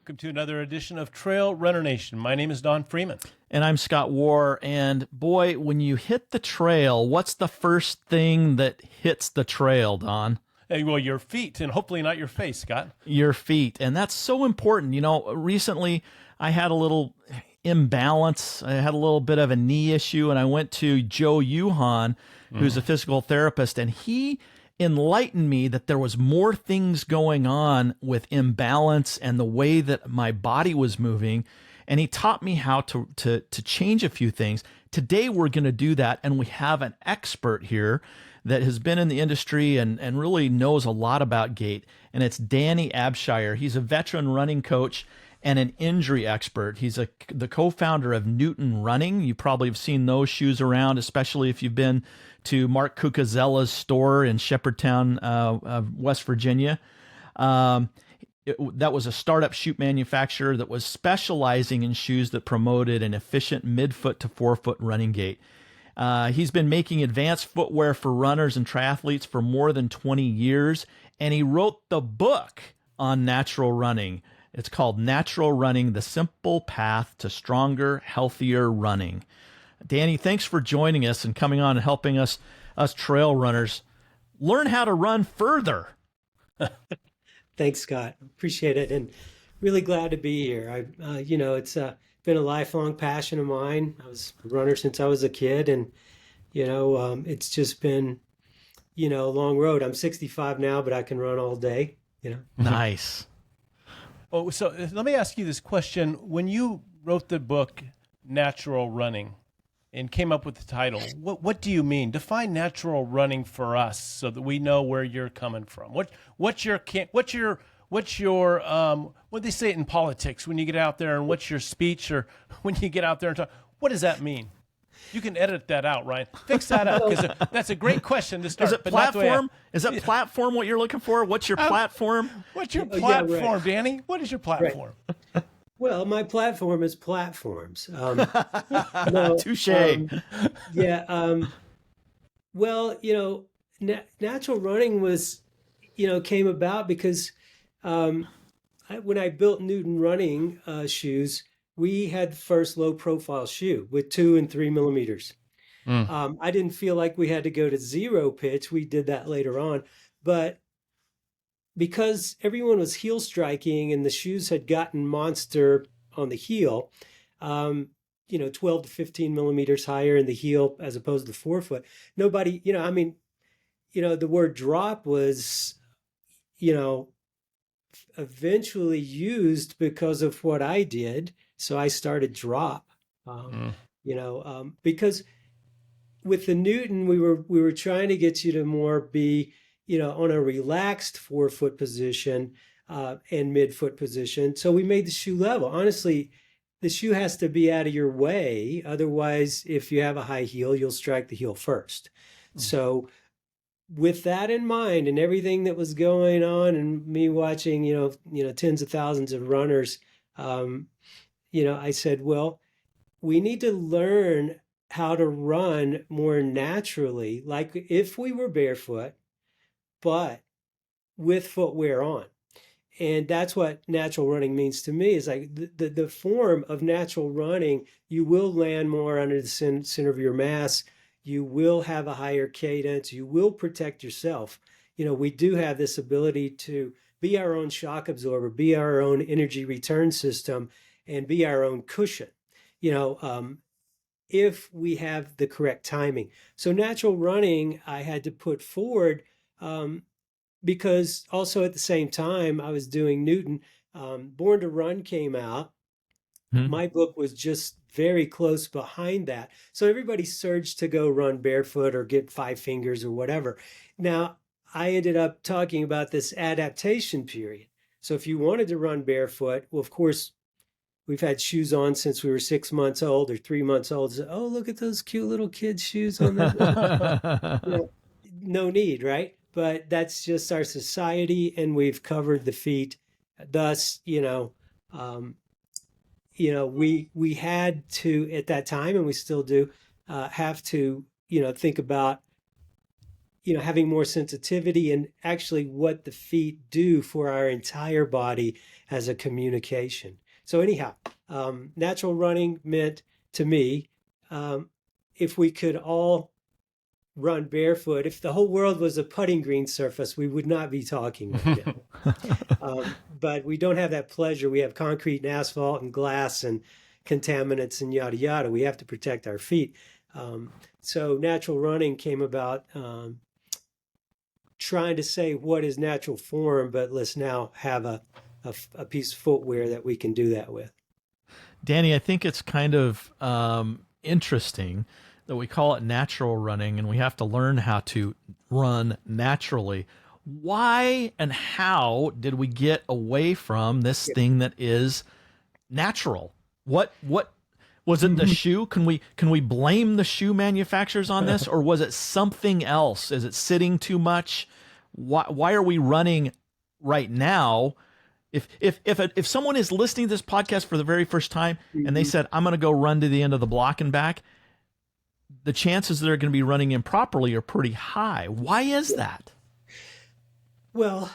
Welcome to another edition of Trail Runner Nation. My name is Don Freeman. And I'm Scott Warr. And boy, when you hit the trail, what's the first thing that hits the trail, Don? Hey, well, your feet, and hopefully not your face, Scott. Your feet. And that's so important. You know, recently I had a little imbalance. I had a little bit of a knee issue, and I went to Joe Yuhan, who's a physical therapist, and he enlightened me that there was more things going on with imbalance and the way that my body was moving. And he taught me how to change a few things. Today, we're going to do that. And we have an expert here that has been in the industry and really knows a lot about gait. And it's Danny Abshire. He's a veteran running coach and an injury expert. He's the co-founder of Newton Running. You probably have seen those shoes around, especially if you've been to Mark Cucuzzella's store in Shepherdtown, West Virginia. That was a startup shoe manufacturer that was specializing in shoes that promoted an efficient midfoot to forefoot running gait. He's been making advanced footwear for runners and triathletes for more than 20 years, and he wrote the book on natural running. It's called Natural Running, The Simple Path to Stronger, Healthier Running. Danny, thanks for joining us and coming on and helping us trail runners learn how to run further. Thanks, Scott. Appreciate it, and really glad to be here. It's been a lifelong passion of mine. I was a runner since I was a kid, and it's just been a long road. I'm 65 now, but I can run all day. Nice. Oh, so let me ask you this question: when you wrote the book Natural Running and came up with the title, what do you mean? Define natural running for us so that we know where you're coming from. What's your what do they say it in politics when you get out there, and what's your speech, or when you get out there and talk? What does that mean? You can edit that out, Ryan. Fix that out, because that's a great question to start. Is it platform? Is that platform what you're looking for? What's your platform? What's your platform, yeah, right. Danny? What is your platform? Right. Well, my platform is platforms. Touche. Natural running was, came about because when I built Newton Running shoes, we had the first low profile shoe with 2 and 3 millimeters. I didn't feel like we had to go to zero pitch. We did that later on, but because everyone was heel striking and the shoes had gotten monster on the heel, 12 to 15 millimeters higher in the heel as opposed to the forefoot. Nobody, the word drop was, eventually used because of what I did. So I started drop, because with the Newton, we were trying to get you to more be, on a relaxed forefoot position and midfoot position. So we made the shoe level. Honestly, the shoe has to be out of your way. Otherwise, if you have a high heel, you'll strike the heel first. So with that in mind and everything that was going on and me watching, tens of thousands of runners, I said, well, we need to learn how to run more naturally, like if we were barefoot, but with footwear on. And that's what natural running means to me, is like the form of natural running. You will land more under the center of your mass. You will have a higher cadence. You will protect yourself. We do have this ability to be our own shock absorber, be our own energy return system, and be our own cushion, if we have the correct timing. So natural running, I had to put forward, because also at the same time I was doing Newton. Born to Run came out. My book was just very close behind that. So everybody surged to go run barefoot or get 5 fingers or whatever. Now, I ended up talking about this adaptation period. So if you wanted to run barefoot, well, of course, we've had shoes on since we were 6 months old or 3 months old. So, oh, look at those cute little kids' shoes on them. No need, right? But that's just our society, and we've covered the feet. Thus, we had to, at that time, and we still do, have to, think about, having more sensitivity and actually what the feet do for our entire body as a communication. So anyhow, natural running meant to me, if we could all run barefoot, if the whole world was a putting green surface, we would not be talking right now. But we don't have that pleasure. We have concrete and asphalt and glass and contaminants and yada yada. We have to protect our feet. So natural running came about, trying to say what is natural form, but let's now have a piece of footwear that we can do that with. Danny, I think it's kind of interesting that we call it natural running and we have to learn how to run naturally. Why and how did we get away from this thing that is natural? What was it? The shoe? Can we blame the shoe manufacturers on this, or was it something else? Is it sitting too much? Why are we running right now? If someone is listening to this podcast for the very first time and they said, I'm going to go run to the end of the block and back, the chances that they're going to be running improperly are pretty high. Why is that? Well,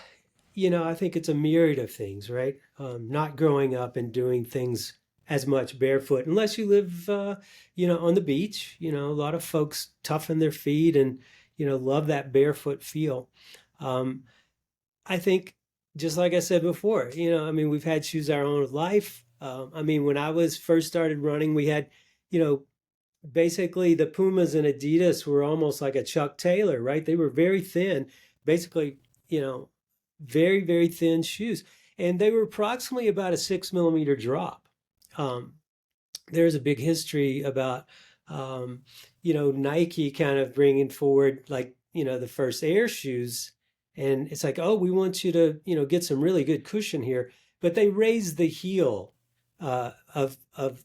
I think it's a myriad of things, right? Not growing up and doing things as much barefoot, unless you live, on the beach. A lot of folks toughen their feet and, love that barefoot feel. I think, just like I said before, we've had shoes our own life. When I was first started running, we had, basically the Pumas and Adidas were almost like a Chuck Taylor, right? They were very thin, basically, very, very thin shoes. And they were approximately about a 6 millimeter drop. There's a big history about, Nike kind of bringing forward the first Air shoes. And it's like, oh, we want you to, get some really good cushion here. But they raised the heel of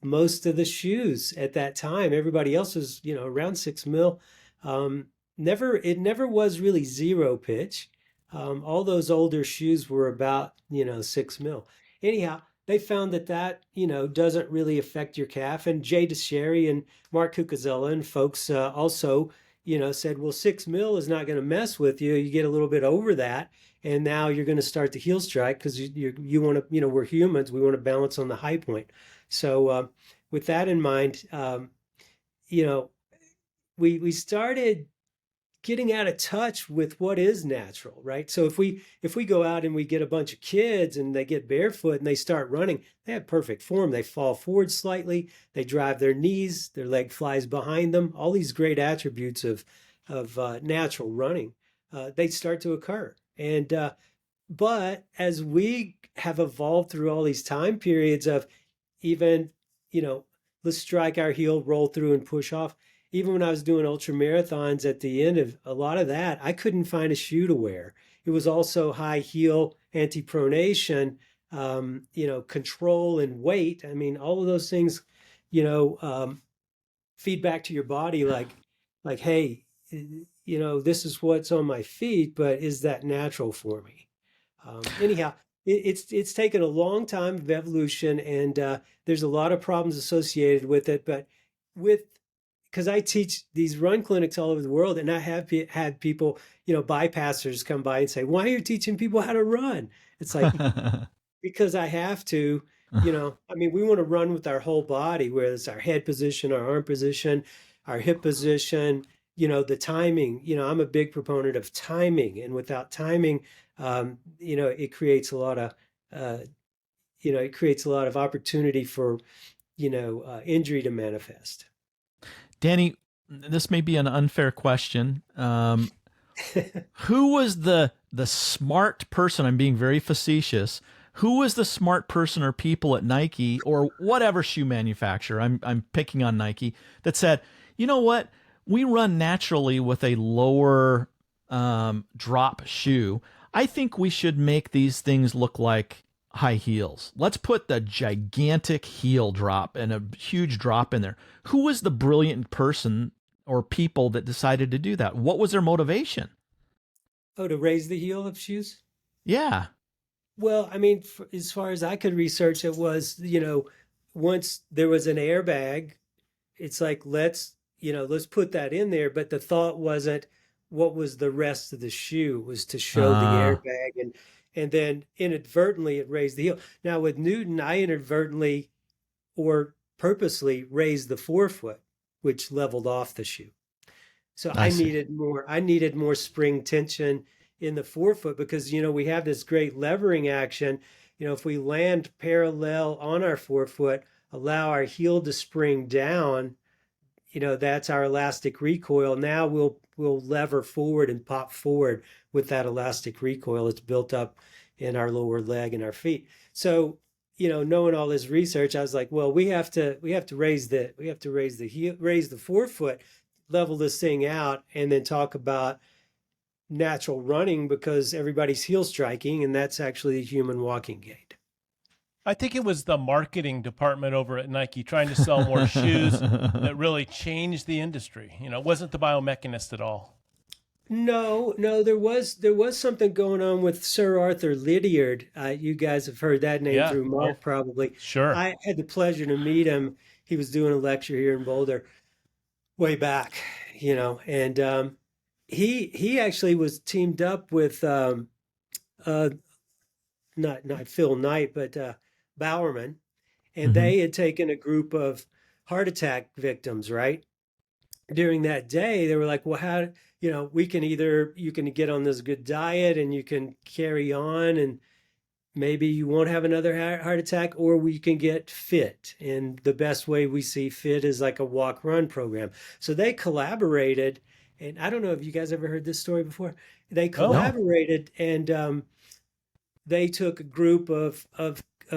most of the shoes at that time. Everybody else was, around 6 mil. It never was really zero pitch. All those older shoes were about, 6 mil. Anyhow, they found that doesn't really affect your calf. And Jay DeSherry and Mark Cucuzella and folks also, said, well, 6 mil is not going to mess with you. You get a little bit over that, and now you're going to start the heel strike because you want to, we're humans. We want to balance on the high point. So with that in mind, we started getting out of touch with what is natural, right? So if we go out and we get a bunch of kids and they get barefoot and they start running, they have perfect form. They fall forward slightly, they drive their knees, their leg flies behind them. All these great attributes of natural running, they start to occur. And but as we have evolved through all these time periods of even, let's strike our heel, roll through and push off. Even when I was doing ultra marathons, at the end of a lot of that, I couldn't find a shoe to wear. It was also high heel, anti-pronation, control and weight. All of those things, feed back to your body like, hey, this is what's on my feet, but is that natural for me? Anyhow, it's taken a long time of evolution, and there's a lot of problems associated with it. But because I teach these run clinics all over the world, and I have had people, bypassers come by and say, why are you teaching people how to run? It's like, because I have to, we want to run with our whole body, whether it's our head position, our arm position, our hip position, the timing. I'm a big proponent of timing, and without timing, it creates a lot of opportunity for, injury to manifest. Danny, this may be an unfair question. Who was the smart person? I'm being very facetious. Who was the smart person or people at Nike or whatever shoe manufacturer? I'm picking on Nike that said, you know what? We run naturally with a lower drop shoe. I think we should make these things look like high heels. Let's put the gigantic heel drop and a huge drop in there. Who was the brilliant person or people that decided to do that? What was their motivation? Oh, to raise the heel of shoes? Yeah. Well, as far as I could research, it was, once there was an airbag, it's like, let's put that in there. But the thought wasn't, what was the rest of the shoe, was to show the airbag, and then inadvertently it raised the heel. Now with Newton, I inadvertently or purposely raised the forefoot, which leveled off the shoe. So I needed more spring tension in the forefoot because, we have this great levering action. If we land parallel on our forefoot, allow our heel to spring down, that's our elastic recoil. Now we'll lever forward and pop forward with that elastic recoil that's built up in our lower leg and our feet. So, knowing all this research, I was like, well, we have to raise the heel, raise the forefoot, level this thing out, and then talk about natural running, because everybody's heel striking, and that's actually a human walking gait. I think it was the marketing department over at Nike trying to sell more shoes that really changed the industry. It wasn't the biomechanist at all. No, there was something going on with Sir Arthur Lydiard. You guys have heard that name through Mark, probably. Sure. I had the pleasure to meet him. He was doing a lecture here in Boulder way back, and he actually was teamed up with not Phil Knight, but Bowerman, and they had taken a group of heart attack victims, right? During that day, they were like, well, how, you can get on this good diet and you can carry on and maybe you won't have another heart attack, or we can get fit. And the best way we see fit is like a walk run program. So they collaborated, and I don't know if you guys ever heard this story before. They collaborated and they took a group of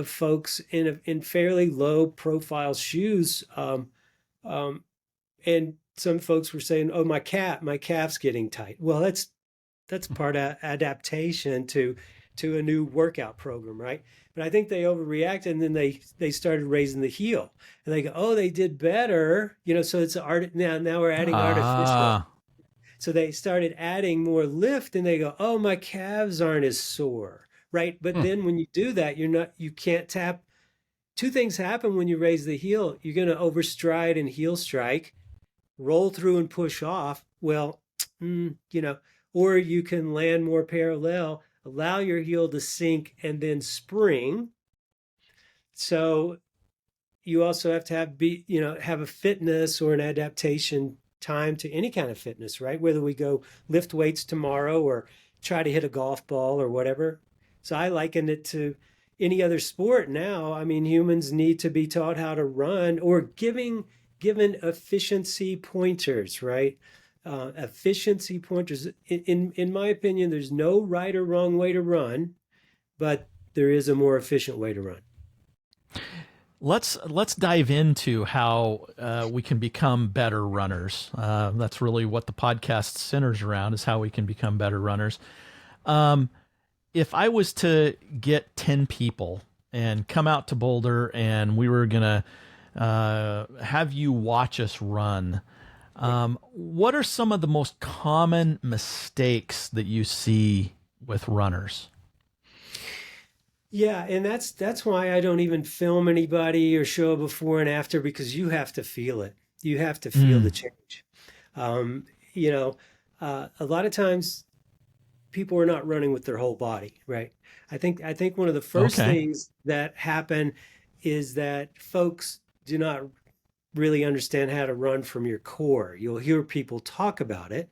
folks in fairly low profile shoes, and some folks were saying, "Oh, my calf's getting tight." Well, that's part of adaptation to a new workout program, right? But I think they overreacted, and then they started raising the heel, and they go, "Oh, they did better," So it's now we're adding artificial. So they started adding more lift, and they go, "Oh, my calves aren't as sore." Right. But then when you do that, you can't tap. Two things happen when you raise the heel. You're going to overstride and heel strike, roll through and push off. Well, or you can land more parallel, allow your heel to sink and then spring. So you also have to have a fitness or an adaptation time to any kind of fitness, right? Whether we go lift weights tomorrow or try to hit a golf ball or whatever. So I liken it to any other sport now. I mean, humans need to be taught how to run, or given efficiency pointers, right? Efficiency pointers. In my opinion, there's no right or wrong way to run, but there is a more efficient way to run. Let's dive into how we can become better runners. That's really what the podcast centers around, is how we can become better runners. If I was to get 10 people and come out to Boulder and we were going to have you watch us run, what are some of the most common mistakes that you see with runners? Yeah, and that's why I don't even film anybody or show before and after, because you have to feel it. You have to feel the change. A lot of times people are not running with their whole body, right? I think one of the first things that happen is that folks do not really understand how to run from your core. You'll hear people talk about it,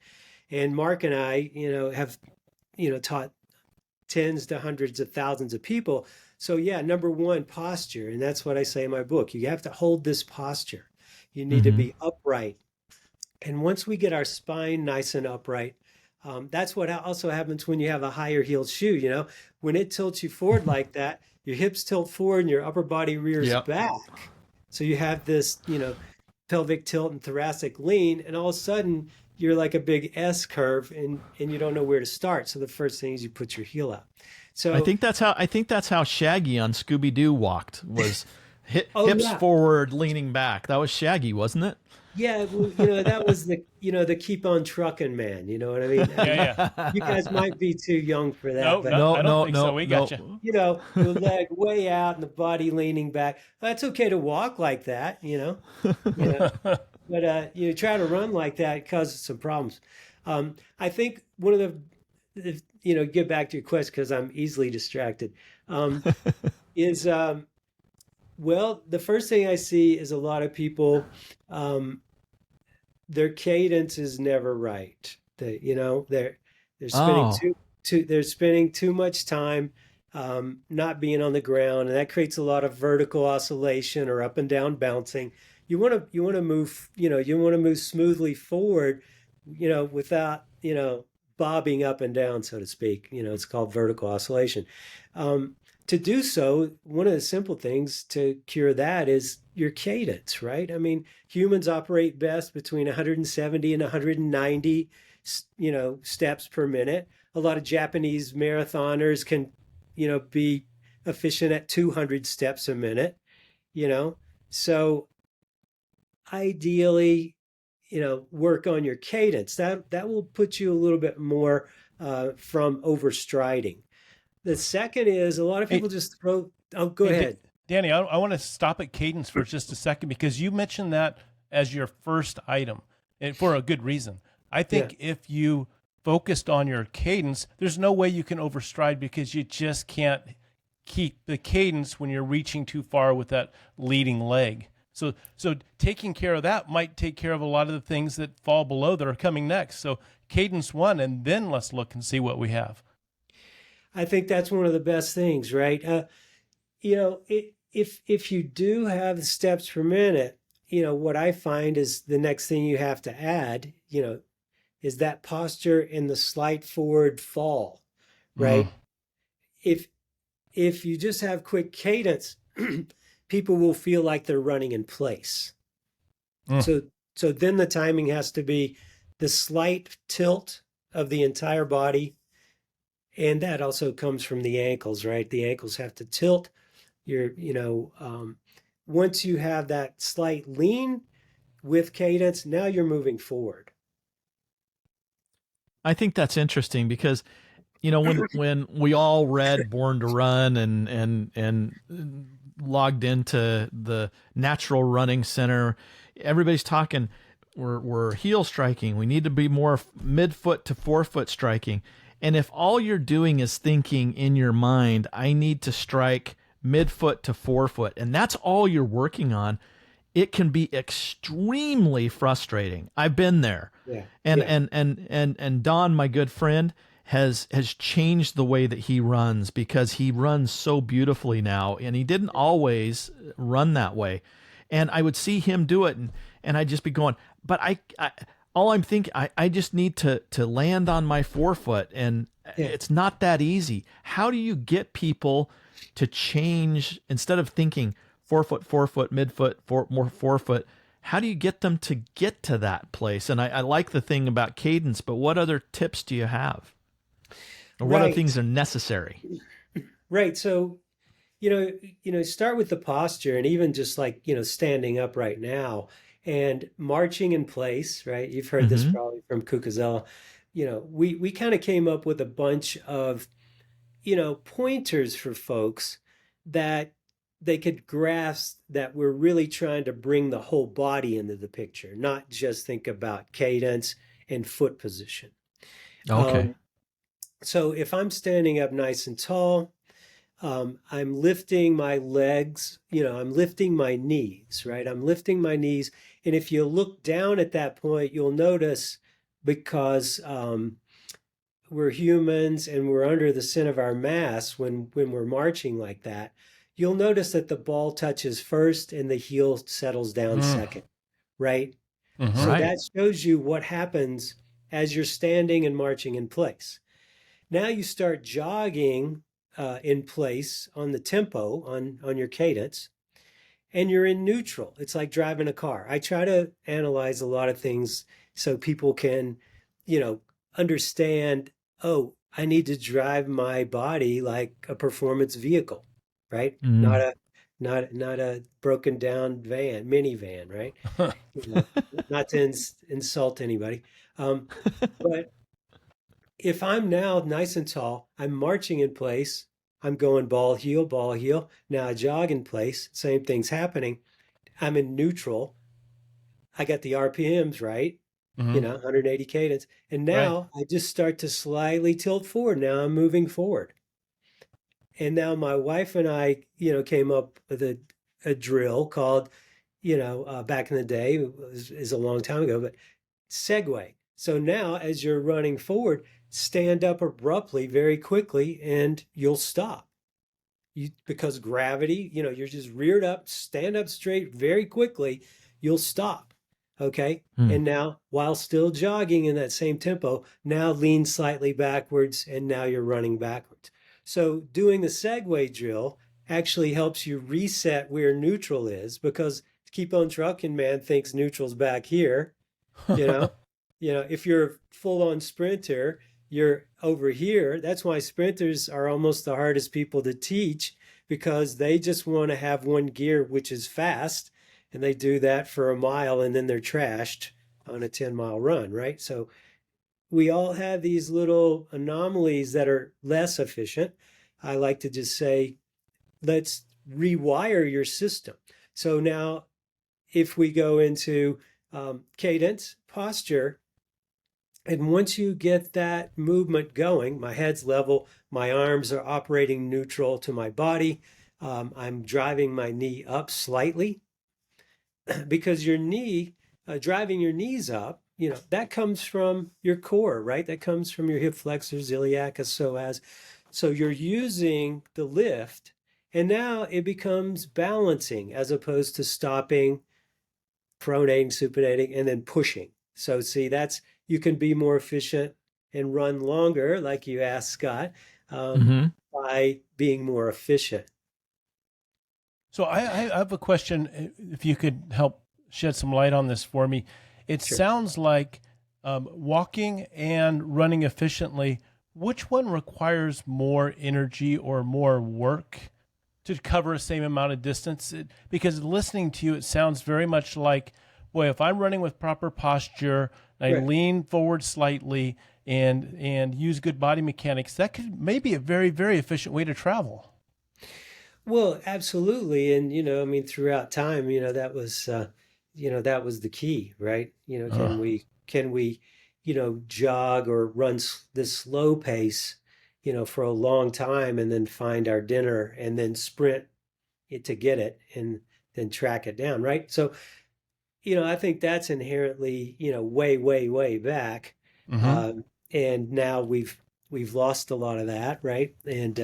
and Mark and I, have, taught tens to hundreds of thousands of people. So yeah, number one, posture, and that's what I say in my book. You have to hold this posture. You need to be upright, and once we get our spine nice and upright, that's what also happens when you have a higher heeled shoe. When it tilts you forward like that, your hips tilt forward and your upper body rears back. So you have this, pelvic tilt and thoracic lean, and all of a sudden you're like a big S curve, and you don't know where to start. So the first thing is you put your heel out. So I think that's how Shaggy on Scooby-Doo walked, was hips forward, leaning back. That was Shaggy, wasn't it? Yeah, that was the keep on trucking man. You know what I mean? Yeah. You guys might be too young for that. No, I don't think so. We got you. The leg way out and the body leaning back. That's okay to walk like that, But you try to run like that, it causes some problems. I think one of get back to your question because I'm easily distracted, is well, the first thing I see is a lot of people, um, their cadence is never right. They're spending Oh, they're spending too much time not being on the ground, and that creates a lot of vertical oscillation or up and down bouncing. You want to move, you want to move smoothly forward, without bobbing up and down, so to speak. It's called vertical oscillation. Um, to do so, one of the simple things to cure that is your cadence, right? I mean, humans operate best between 170 and 190, steps per minute. A lot of Japanese marathoners can, be efficient at 200 steps a minute, you know. So ideally, work on your cadence. That will put you a little bit more from overstriding. The second is a lot of Hey, people just throw. Oh, go hey, ahead. Danny, I want to stop at cadence for just a second because you mentioned that as your first item, and for a good reason. I Yeah. think if you focused on your cadence, there's no way you can overstride because you just can't keep the cadence when you're reaching too far with that leading leg. So taking care of that might take care of a lot of the things that fall below that are coming next. So cadence one, and then let's look and see what we have. I think that's one of the best things, right? If you do have the steps per minute, what I find is the next thing you have to add, is that posture and the slight forward fall, Mm, right? If if you just have quick cadence, people will feel like they're running in place. mm. So then the timing has to be the slight tilt of the entire body, and that also comes from the ankles, right? The ankles have to tilt. You're, once you have that slight lean with cadence, now you're moving forward. I think that's interesting because when we all read Born to Run and logged into the Natural Running Center, everybody's talking. We're heel striking. We need to be more midfoot to forefoot striking. And if all you're doing is thinking in your mind, I need to strike midfoot to forefoot, and that's all you're working on, it can be extremely frustrating. I've been there. Yeah. And Yeah. and Don, my good friend, has changed the way that he runs because he runs so beautifully now, and he didn't always run that way. And I would see him do it, and I'd just be going, but I all I'm thinking, I just need to land on my forefoot, and Yeah. it's not that easy. How do you get people to change instead of thinking forefoot, midfoot, more forefoot? How do you get them to get to that place? And I like the thing about cadence, but what other tips do you have? Or what other Right. things are necessary? Right. So, start with the posture and even just like, standing up right now and marching in place, right? You've heard this Mm-hmm. probably from Kukazella. We kind of came up with a bunch of, pointers for folks that they could grasp that we're really trying to bring the whole body into the picture, not just think about cadence and foot position. Okay. Um, so if I'm standing up nice and tall, I'm lifting my legs, I'm lifting my knees, right? I'm lifting my knees. And if you look down at that point, you'll notice because we're humans and we're under the sin of our mass when we're marching like that, you'll notice that the ball touches first and the heel settles down Mm, second, right? hmm. So Right. that shows you what happens as you're standing and marching in place. Now you start jogging in place on the tempo, on your cadence, and you're in neutral. It's like driving a car. I try to analyze a lot of things so people can, you know, understand, oh, I need to drive my body like a performance vehicle, right? Not Mm. a not a broken down minivan, right? You know, not to insult anybody. But if I'm now nice and tall, I'm marching in place, I'm going ball heel, ball heel. Now I jog in place, same thing's happening. I'm in neutral. I got the RPMs right. Mm-hmm. 180 cadence. And Right. now I just start to slightly tilt forward. Now I'm moving forward. And now my wife and I, came up with a drill called, back in the day, is a long time ago, but segue. So now as you're running forward, stand up abruptly very quickly and you'll stop. Because gravity, you're just reared up, stand up straight very quickly, you'll stop. Okay. Hmm. And now, while still jogging in that same tempo, now lean slightly backwards and now you're running backwards. So, doing the segue drill actually helps you reset where neutral is because Keep on Trucking Man thinks neutral's back here. You know, if you're a full-on sprinter, you're over here. That's why sprinters are almost the hardest people to teach because they just want to have one gear, which is fast, and they do that for a mile and then they're trashed on a 10-mile run, right? So we all have these little anomalies that are less efficient. I like to just say, let's rewire your system. So now, if we go into cadence, posture, and once you get that movement going, my head's level, my arms are operating neutral to my body. I'm driving my knee up slightly because your knee, driving your knees up, that comes from your core, right? That comes from your hip flexors, iliac, psoas. So you're using the lift, and now it becomes balancing as opposed to stopping, pronating, supinating, and then pushing. So see, you can be more efficient and run longer, like you asked Scott, Hmm. by being more efficient. So I have a question. If you could help shed some light on this for me, it Sure. sounds like walking and running efficiently. Which one requires more energy or more work to cover the same amount of distance? Because listening to you, it sounds very much like, boy, if I'm running with proper posture, I Right. lean forward slightly and use good body mechanics, that could maybe a very, very efficient way to travel. Well, absolutely. And, I mean, throughout time, that was the key, right? Uh, Can we, jog or run this slow pace, for a long time and then find our dinner and then sprint it to get it and then track it down, right? So, I think that's inherently, way, way, way back. mm-hmm. Um, and now we've lost a lot of that, right? And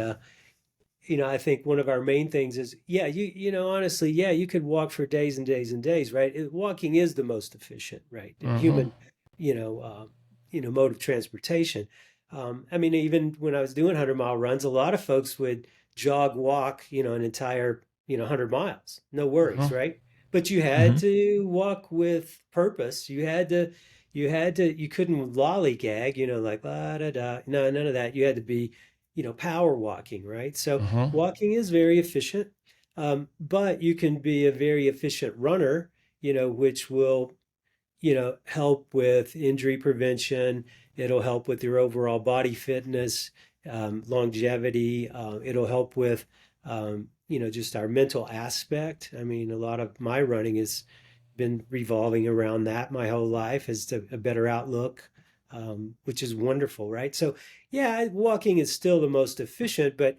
I think one of our main things is, yeah, honestly, yeah, you could walk for days and days and days, right? Walking is the most efficient, right? Mm-hmm. Human, mode of transportation. I mean, even when I was doing 100-mile runs, a lot of folks would jog, walk, an entire, 100 miles, no worries, Mm-hmm. right? But you had Hmm. to walk with purpose. You couldn't lollygag, like la da da. No, none of that. You had to be, power walking, right? So Mm-hmm. walking is very efficient, but you can be a very efficient runner, which will, help with injury prevention. It'll help with your overall body fitness, longevity. It'll help with, just our mental aspect. I mean, a lot of my running has been revolving around that my whole life as a better outlook, which is wonderful, right? So, yeah, walking is still the most efficient, but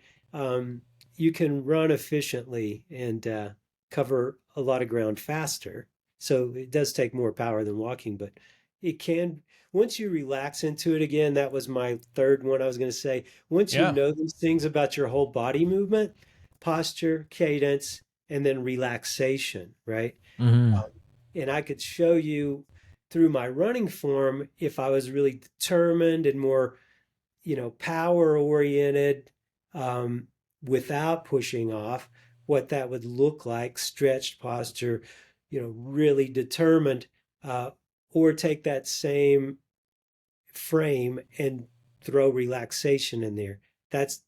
you can run efficiently and cover a lot of ground faster. So it does take more power than walking, but it can, once you relax into it again, that was my third one I was going to say. Once you Yeah. know these things about your whole body movement, posture, cadence, and then relaxation, right? Hmm. Um, and I could show you through my running form if I was really determined and more, power oriented, um, without pushing off, what that would look like, stretched posture, really determined, uh, or take that same frame and throw relaxation in there. That's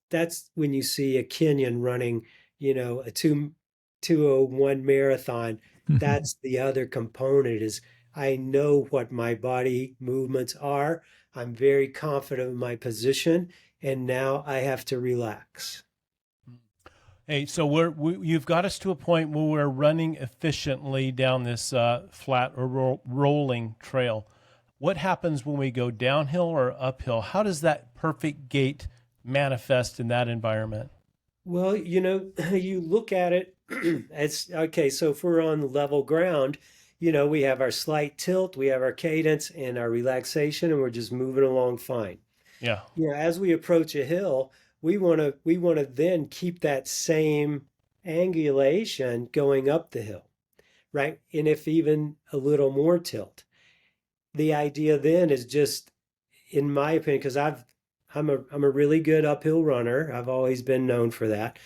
when you see a Kenyan running, a 2:01 marathon. That's the other component is I know what my body movements are. I'm very confident in my position, and now I have to relax. Hey, so you've got us to a point where we're running efficiently down this flat or rolling trail. what happens when we go downhill or uphill? How does that perfect gait manifest in that environment? Well, you look at it as okay, so if we're on level ground, we have our slight tilt, we have our cadence and our relaxation, and we're just moving along fine. Yeah. As we approach a hill, we want to then keep that same angulation going up the hill, right? And if even a little more tilt. The idea then is just, in my opinion, because I'm a really good uphill runner. I've always been known for that,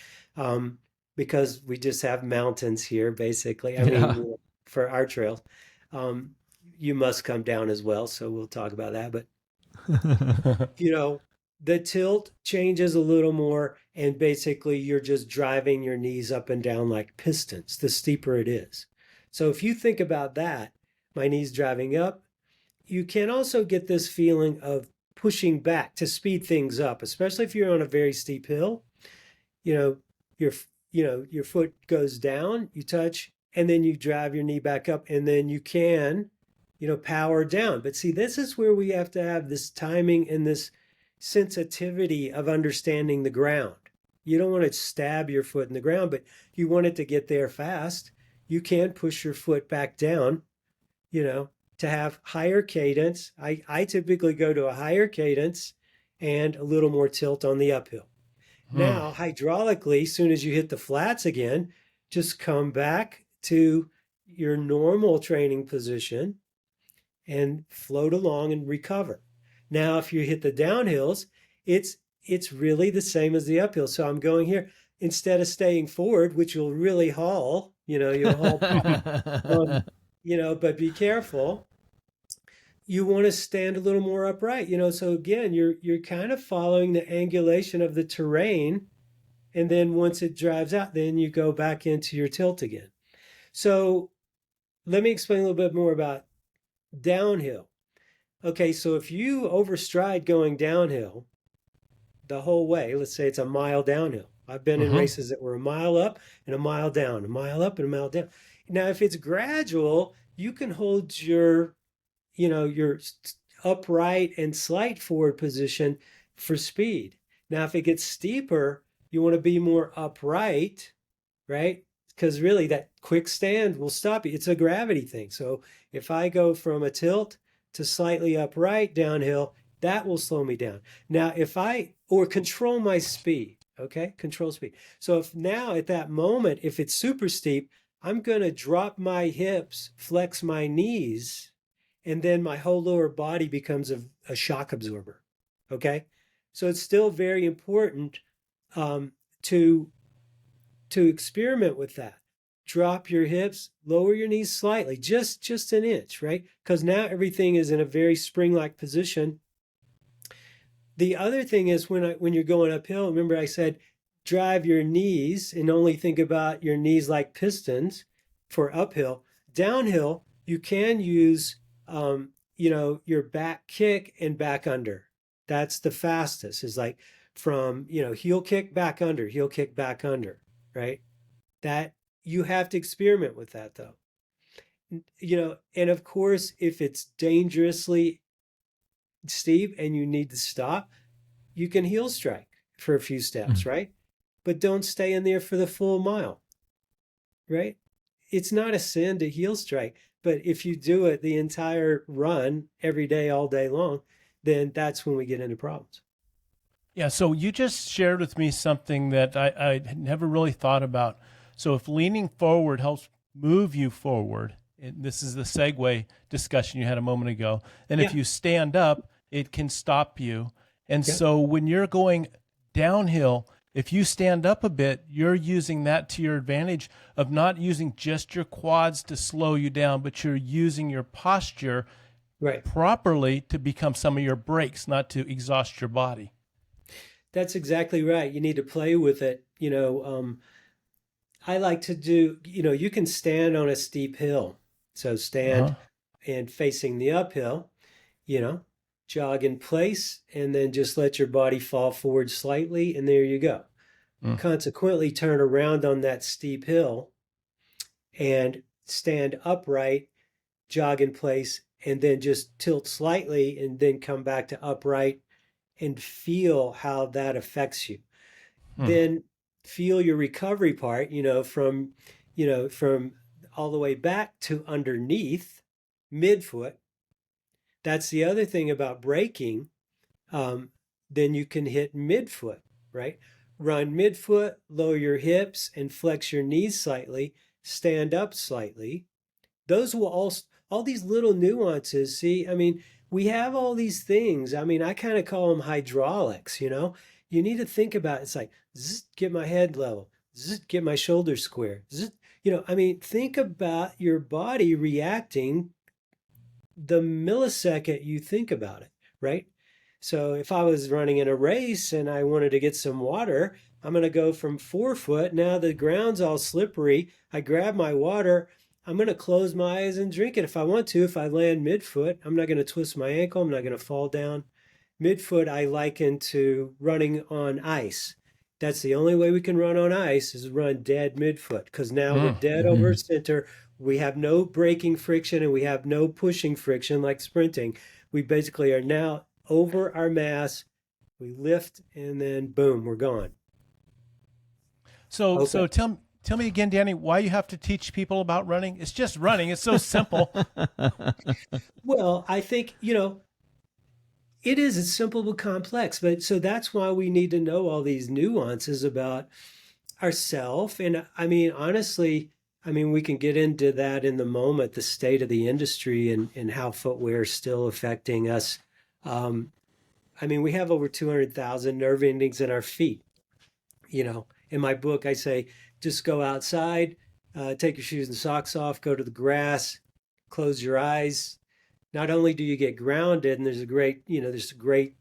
because we just have mountains here, basically. I Yeah. mean, for our trails, you must come down as well. So we'll talk about that. But you know, the tilt changes a little more, and basically you're just driving your knees up and down like pistons, the steeper it is. So if you think about that, my knees driving up, you can also get this feeling of pushing back to speed things up, especially if you're on a very steep hill. You know, your your foot goes down, you touch, and then you drive your knee back up, and then you can, power down. But see, this is where we have to have this timing and this sensitivity of understanding the ground. You don't want to stab your foot in the ground, but you want it to get there fast. You can push your foot back down, you know, to have higher cadence. I typically go to a higher cadence and a little more tilt on the uphill. Now, hydraulically, as soon as you hit the flats again, just come back to your normal training position and float along and recover. Now, if you hit the downhills, it's really the same as the uphill. So I'm going here instead of staying forward, which will really haul, you'll haul, but be careful. You want to stand a little more upright, so again, you're kind of following the angulation of the terrain, and then once it drives out, then you go back into your tilt again. So let me explain a little bit more about downhill. Okay, so if you overstride going downhill the whole way, let's say it's a mile downhill. I've been in races that were a mile up and a mile down, a mile up and a mile down. Now, if it's gradual, you can hold your upright and slight forward position for speed. Now, if it gets steeper, you want to be more upright, right? Because really that quick stand will stop you. It's a gravity thing. So if I go from a tilt to slightly upright downhill, that will slow me down. Now, or control my speed, okay? Control speed. So if now at that moment, if it's super steep, I'm going to drop my hips, flex my knees, and then my whole lower body becomes a shock absorber, okay? So it's still very important to experiment with that. Drop your hips, lower your knees slightly, just an inch, right? Because now everything is in a very spring-like position. The other thing is when you're going uphill, remember I said drive your knees and only think about your knees like pistons for uphill. Downhill, you can use your back kick and back under. That's the fastest, is like from, heel kick, back under, right? That you have to experiment with that though. And of course, if it's dangerously steep and you need to stop, you can heel strike for a few steps, right? But don't stay in there for the full mile, right? It's not a sin to heel strike, but if you do it the entire run every day, all day long, then that's when we get into problems. Yeah, so you just shared with me something that I had never really thought about. So if leaning forward helps move you forward, and this is the segue discussion you had a moment ago, and if you stand up, it can stop you. And so when you're going downhill, if you stand up a bit, you're using that to your advantage of not using just your quads to slow you down, but you're using your posture properly to become some of your brakes, not to exhaust your body. That's exactly right. You need to play with it. I like to do, you can stand on a steep hill. So stand and facing the uphill, jog in place, and then just let your body fall forward slightly, and there you go. Consequently, turn around on that steep hill and stand upright, jog in place, and then just tilt slightly and then come back to upright and feel how that affects you. Hmm. Then feel your recovery part, from all the way back to underneath midfoot. That's the other thing about braking. Then you can hit midfoot, right? Run midfoot, lower your hips and flex your knees slightly, stand up slightly. Those will all these little nuances. See, I mean, we have all these things. I mean, I kind of call them hydraulics, You need to think about it. It's like, zzz, get my head level, zzz, get my shoulders square. Zzz, I mean, think about your body reacting the millisecond you think about it, right? So if I was running in a race and I wanted to get some water, I'm going to go from forefoot. Now the ground's all slippery. I grab my water. I'm going to close my eyes and drink it if I want to. If I land midfoot, I'm not going to twist my ankle. I'm not going to fall down. Midfoot, I liken to running on ice. That's the only way we can run on ice is run dead midfoot, because now we're dead over center. We have no braking friction and we have no pushing friction like sprinting. We basically are now over our mass. We lift and then boom, we're gone. So Okay. tell me again, Danny, why you have to teach people about running? It's just running. It's so simple. Well, I think, it's simple but complex. But so that's why we need to know all these nuances about ourself. And I mean, honestly, we can get into that in the moment, the state of the industry and how footwear is still affecting us. We have over 200,000 nerve endings in our feet. In my book, I say, just go outside, take your shoes and socks off, go to the grass, close your eyes. Not only do you get grounded, and there's great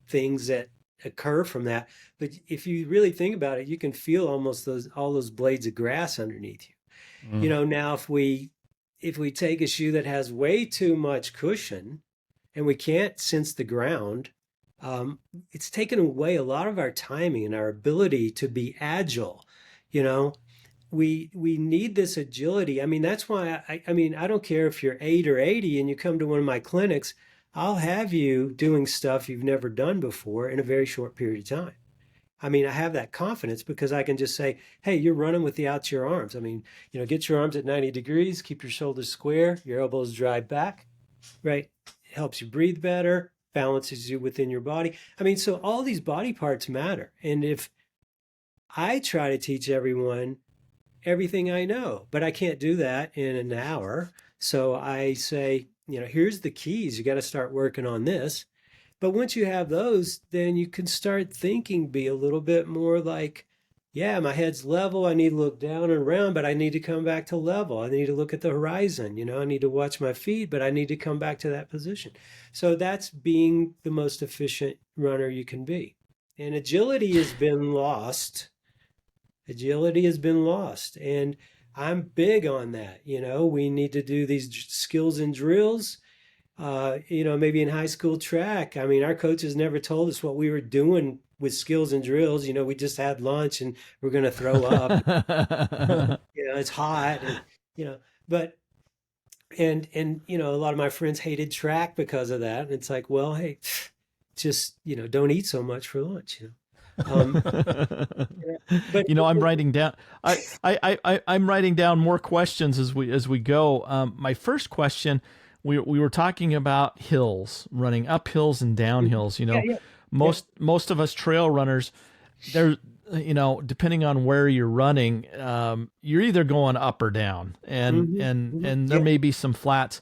things that occur from that, but if you really think about it, you can feel almost all those blades of grass underneath you. Now if we take a shoe that has way too much cushion and we can't sense the ground, it's taken away a lot of our timing and our ability to be agile. We need this agility. That's why I don't care if you're 8 or 80 and you come to one of my clinics, I'll have you doing stuff you've never done before in a very short period of time. I have that confidence because I can just say, hey, you're running without your arms. Get your arms at 90 degrees, keep your shoulders square, your elbows drive back, right? It helps you breathe better, balances you within your body. So all these body parts matter. And if I try to teach everyone everything I know, but I can't do that in an hour. So I say, here's the keys. You got to start working on this. But once you have those, then you can start thinking, be a little bit more like, yeah, my head's level. I need to look down and around, but I need to come back to level. I need to look at the horizon. I need to watch my feet, but I need to come back to that position. So that's being the most efficient runner you can be. And agility has been lost. And I'm big on that. We need to do these skills and drills. Maybe in high school track. Our coaches never told us what we were doing with skills and drills. We just had lunch and we're going to throw up. It's hot. But a lot of my friends hated track because of that. And it's like, well, hey, just, don't eat so much for lunch, But I'm writing down. I'm writing down more questions as we go. My first question, we were talking about hills, running up hills and down hills. Most of us trail runners, depending on where you're running, you're either going up or down, and there may be some flats.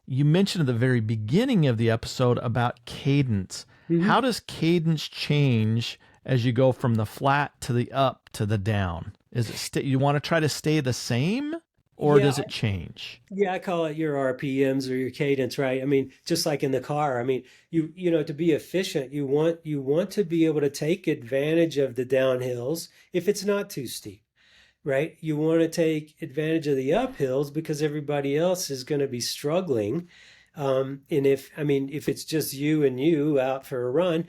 You mentioned at the very beginning of the episode about cadence. How does cadence change as you go from the flat to the up to the down? Is it you want to try to stay the same, or does it change? Yeah, I call it your RPMs or your cadence, right? Just like in the car. To be efficient, you want to be able to take advantage of the downhills if it's not too steep, right? You want to take advantage of the uphills because everybody else is going to be struggling. And if it's just you and you out for a run,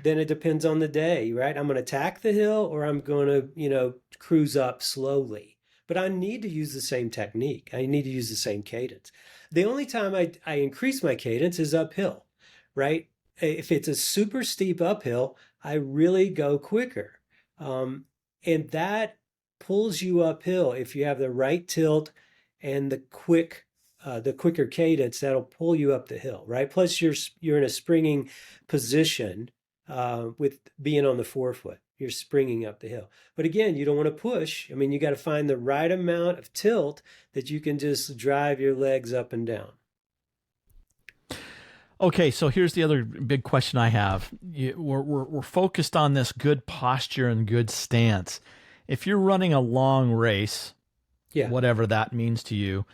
then it depends on the day, right? I'm going to attack the hill or I'm going to, cruise up slowly. but I need to use the same technique. I need to use the same cadence. The only time I increase my cadence is uphill, right? If it's a super steep uphill, I really go quicker. And that pulls you uphill if you have the right tilt and the quicker cadence. That'll pull you up the hill, right? Plus, you're in a springing position with being on the forefoot. You're springing up the hill. But again, you don't want to push. I mean, you got to find the right amount of tilt that you can just drive your legs up and down. Okay, so here's the other big question I have. We're focused on this good posture and good stance. If you're running a long race, whatever that means to you,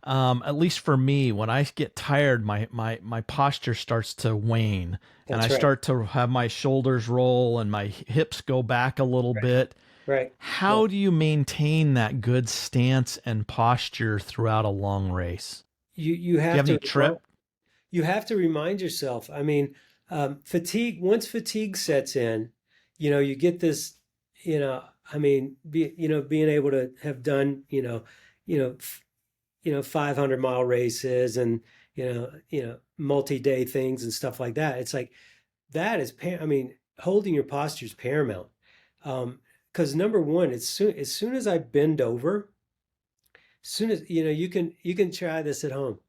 at least for me, when I get tired, my posture starts to wane. And I start to have my shoulders roll and my hips go back a little bit. Right. How do you maintain that good stance and posture throughout a long race? You have any trip? You have to remind yourself. I mean, fatigue. Once fatigue sets in, you get this. I mean, being able to have done 500-mile races and multi-day things and stuff like that. It's like that is. I mean, holding your posture is paramount. Because number one, as soon as I bend over, as soon as you can try this at home.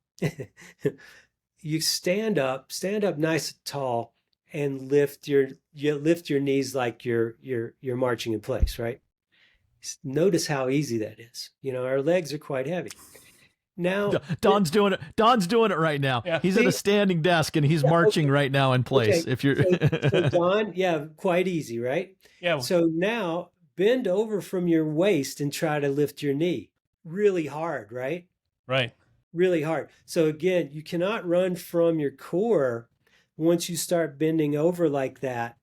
You stand up nice and tall, and lift your knees like you're marching in place, right? Notice how easy that is. Our legs are quite heavy. Now Don's doing it. Don's doing it right now. Yeah. He's at a standing desk and he's marching right now in place. Okay. If you're so Don, quite easy, right? Yeah. So now bend over from your waist and try to lift your knee really hard, right? Right. Really hard. So again, you cannot run from your core once you start bending over like that,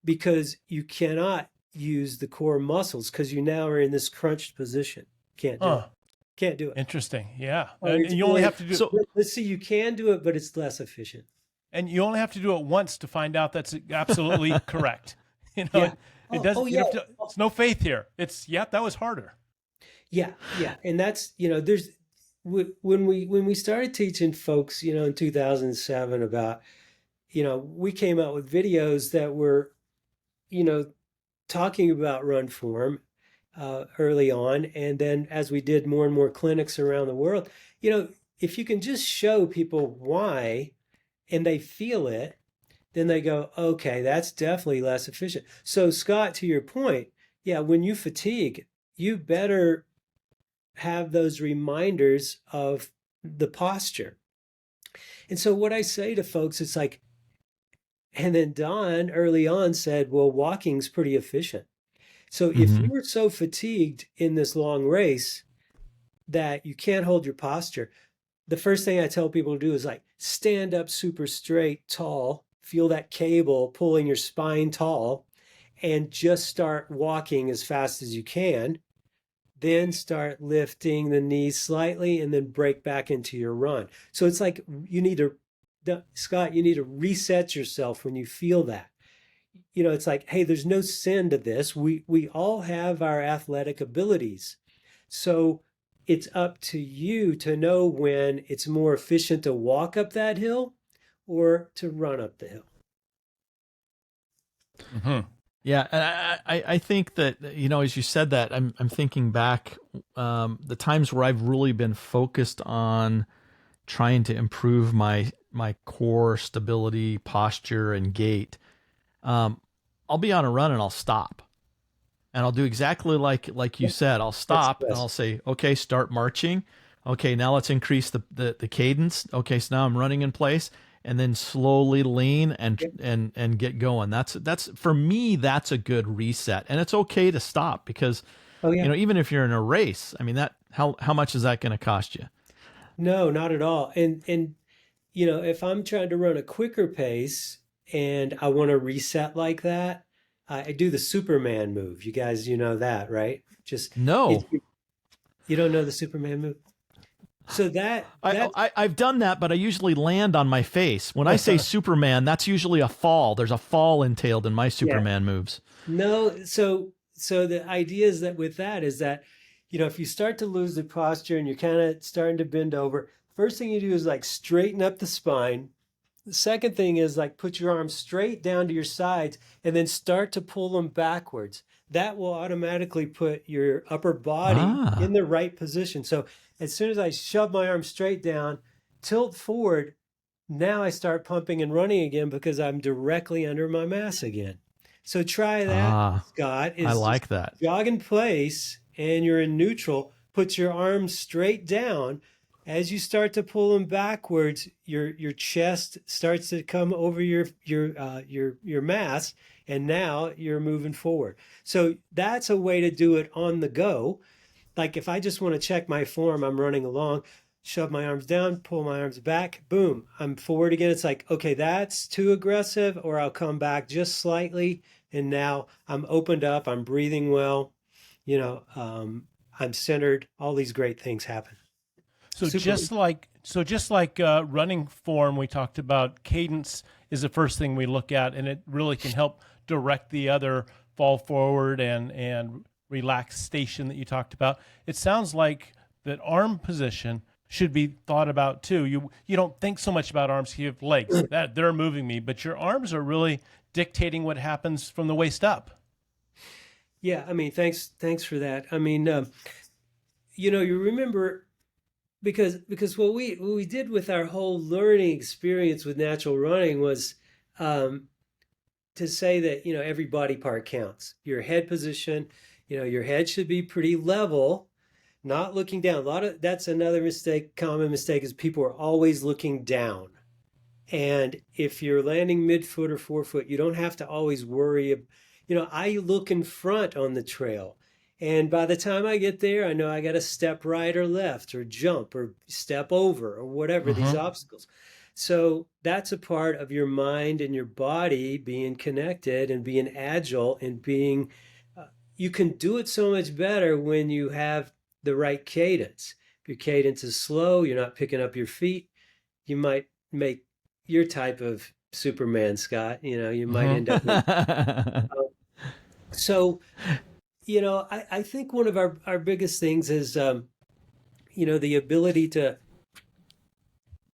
because you cannot use the core muscles because you now are in this crunched position. Can't do it. Can't do it. Interesting. Yeah. And you only have to do it. Let's see, you can do it, but it's less efficient. And you only have to do it once to find out that's absolutely correct. It doesn't, it's no faith here. It's, that was harder. Yeah. And that's, there's, when we started teaching folks, in 2007 about, we came out with videos that were, talking about run form early on. And then as we did more and more clinics around the world, if you can just show people why and they feel it, then they go, okay, that's definitely less efficient. So Scott, to your point, when you fatigue, you better have those reminders of the posture. And so what I say to folks, it's like, and then Don early on said, well, walking's pretty efficient. So if you're so fatigued in this long race that you can't hold your posture, the first thing I tell people to do is like stand up super straight, tall, feel that cable pulling your spine tall, and just start walking as fast as you can. Then start lifting the knees slightly and then break back into your run. So it's like Scott, you need to reset yourself when you feel that. It's like, hey, there's no sin to this. We all have our athletic abilities. So it's up to you to know when it's more efficient to walk up that hill or to run up the hill. Mm-hmm. Yeah, and I think that, as you said that, I'm thinking back the times where I've really been focused on trying to improve my core stability, posture, and gait. I'll be on a run and I'll stop. And I'll do exactly like you said. I'll stop and I'll say, okay, start marching. Okay, now let's increase the cadence. Okay, so now I'm running in place. And then slowly lean and get going. That's for me, that's a good reset. And it's okay to stop because, even if you're in a race, I mean, how much is that going to cost you? No, not at all. And if I'm trying to run a quicker pace and I want to reset like that, I do the Superman move. You guys, that, right? No. You don't know the Superman move? So I've done that, but I usually land on my face. When I say Superman, that's usually a fall. There's a fall entailed in my Superman moves. No, so the idea is that with that is that, if you start to lose the posture and you're kind of starting to bend over, first thing you do is like straighten up the spine. The second thing is like put your arms straight down to your sides and then start to pull them backwards. That will automatically put your upper body in the right position. So as soon as I shove my arms straight down, tilt forward, now I start pumping and running again because I'm directly under my mass again. So try that, Scott. I like that. Jog in place and you're in neutral. Put your arms straight down. As you start to pull them backwards, your chest starts to come over your mass, and now you're moving forward. So that's a way to do it on the go. Like if I just want to check my form, I'm running along, shove my arms down, pull my arms back, boom, I'm forward again. It's like, okay, that's too aggressive, or I'll come back just slightly, and now I'm opened up, I'm breathing well, I'm centered. All these great things happen. So just like running form, we talked about cadence is the first thing we look at, and it really can help direct the other fall forward and relaxation that you talked about. It sounds like that arm position should be thought about too. You don't think so much about arms. You have legs that they're moving me, but your arms are really dictating what happens from the waist up. Yeah, I mean, thanks for that. I mean, you remember. Because what we did with our whole learning experience with natural running was to say that every body part counts. Your head position, your head should be pretty level, not looking down. That's another common mistake is people are always looking down. And if you're landing midfoot or forefoot, you don't have to always worry. I look in front on the trail. And by the time I get there, I know I got to step right or left or jump or step over or whatever, these obstacles. So that's a part of your mind and your body being connected and being agile and being, you can do it so much better when you have the right cadence. If your cadence is slow, you're not picking up your feet, you might make your type of Superman, Scott. You might end up with, so... I think one of our biggest things is, the ability to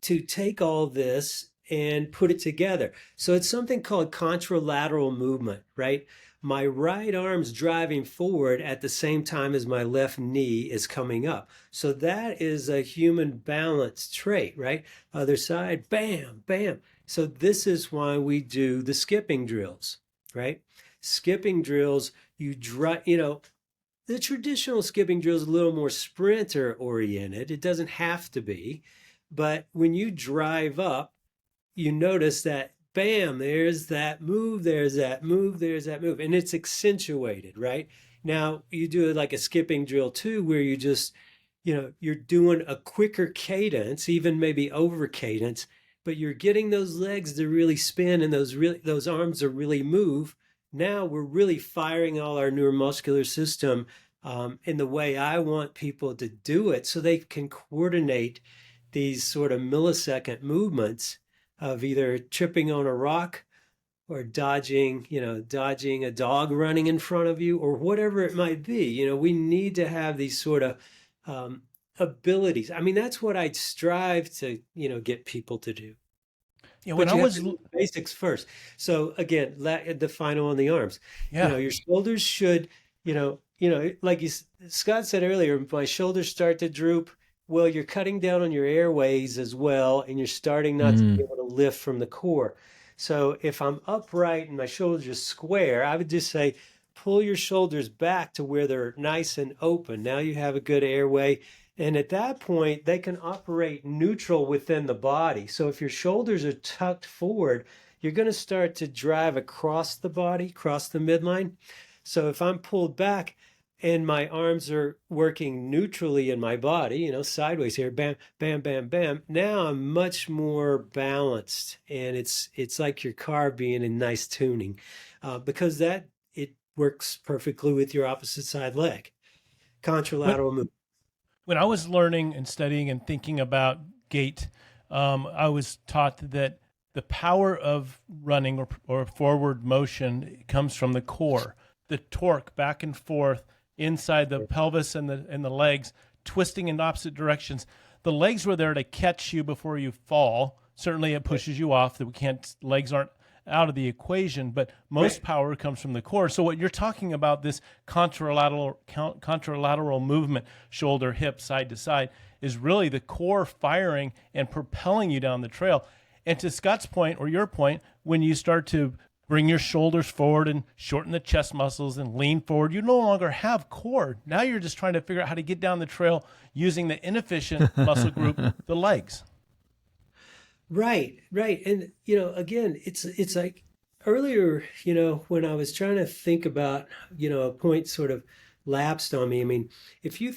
take all this and put it together. So it's something called contralateral movement, right? My right arm's driving forward at the same time as my left knee is coming up. So that is a human balance trait, right? Other side, bam, bam. So this is why we do the skipping drills, right? Skipping drills, the traditional skipping drill is a little more sprinter oriented. It doesn't have to be, but when you drive up, you notice that bam, there's that move, there's that move, there's that move, and it's accentuated, right? Now you do it like a skipping drill too, where you just, you're doing a quicker cadence, even maybe over cadence, but you're getting those legs to really spin and those arms to really move. Now we're really firing all our neuromuscular system in the way I want people to do it, so they can coordinate these sort of millisecond movements of either tripping on a rock or dodging a dog running in front of you or whatever it might be. We need to have these sort of abilities. I mean, that's what I'd strive to, get people to do. Yeah, when I was basics first. So again, the final on the arms. Yeah. Your shoulders should, like Scott said earlier, my shoulders start to droop. Well, you're cutting down on your airways as well, and you're starting not to be able to lift from the core. So if I'm upright and my shoulders are square, I would just say, pull your shoulders back to where they're nice and open. Now you have a good airway. And at that point, they can operate neutral within the body. So if your shoulders are tucked forward, you're going to start to drive across the body, across the midline. So if I'm pulled back and my arms are working neutrally in my body, sideways here, bam, bam, bam, bam, now I'm much more balanced. And it's like your car being in nice tuning because it works perfectly with your opposite side leg. Contralateral movement. When I was learning and studying and thinking about gait, I was taught that the power of running or forward motion comes from the core, the torque back and forth inside the pelvis and the legs, twisting in opposite directions. The legs were there to catch you before you fall. Certainly it pushes you off. Legs aren't out of the equation, but most power comes from the core. So what you're talking about, this contralateral movement, shoulder, hip, side to side, is really the core firing and propelling you down the trail. And to Scott's point, or your point, when you start to bring your shoulders forward and shorten the chest muscles and lean forward, you no longer have core. Now you're just trying to figure out how to get down the trail using the inefficient muscle group, the legs. Right. And, again, it's like earlier, when I was trying to think about, a point sort of lapsed on me. I mean, if you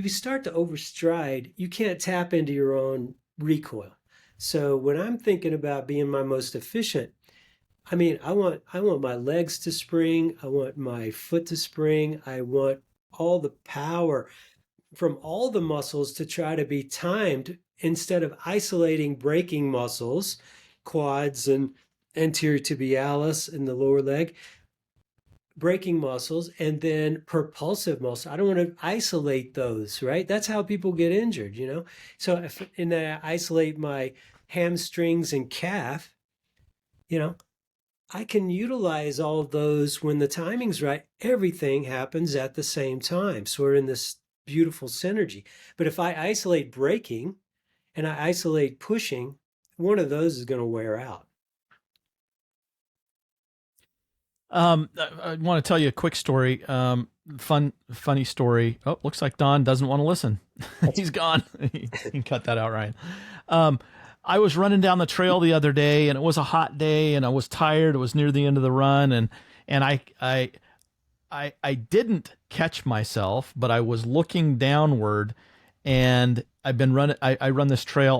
start to overstride, you can't tap into your own recoil. So when I'm thinking about being my most efficient, I mean, I want my legs to spring. I want my foot to spring. I want all the power from all the muscles to try to be timed instead of isolating braking muscles, quads and anterior tibialis in the lower leg, braking muscles, and then propulsive muscles. I don't want to isolate those, right? That's how people get injured, So if I isolate my hamstrings and calf, I can utilize all of those when the timing's right. Everything happens at the same time. So we're in this beautiful synergy. But if I isolate braking and I isolate pushing, one of those is going to wear out. I want to tell you a quick story. Funny story. Oh, looks like Don doesn't want to listen. He's gone. You can cut that out, Ryan. I was running down the trail the other day, and it was a hot day, and I was tired. It was near the end of the run, and I didn't catch myself, but I was looking downward, and I've been running. I run this trail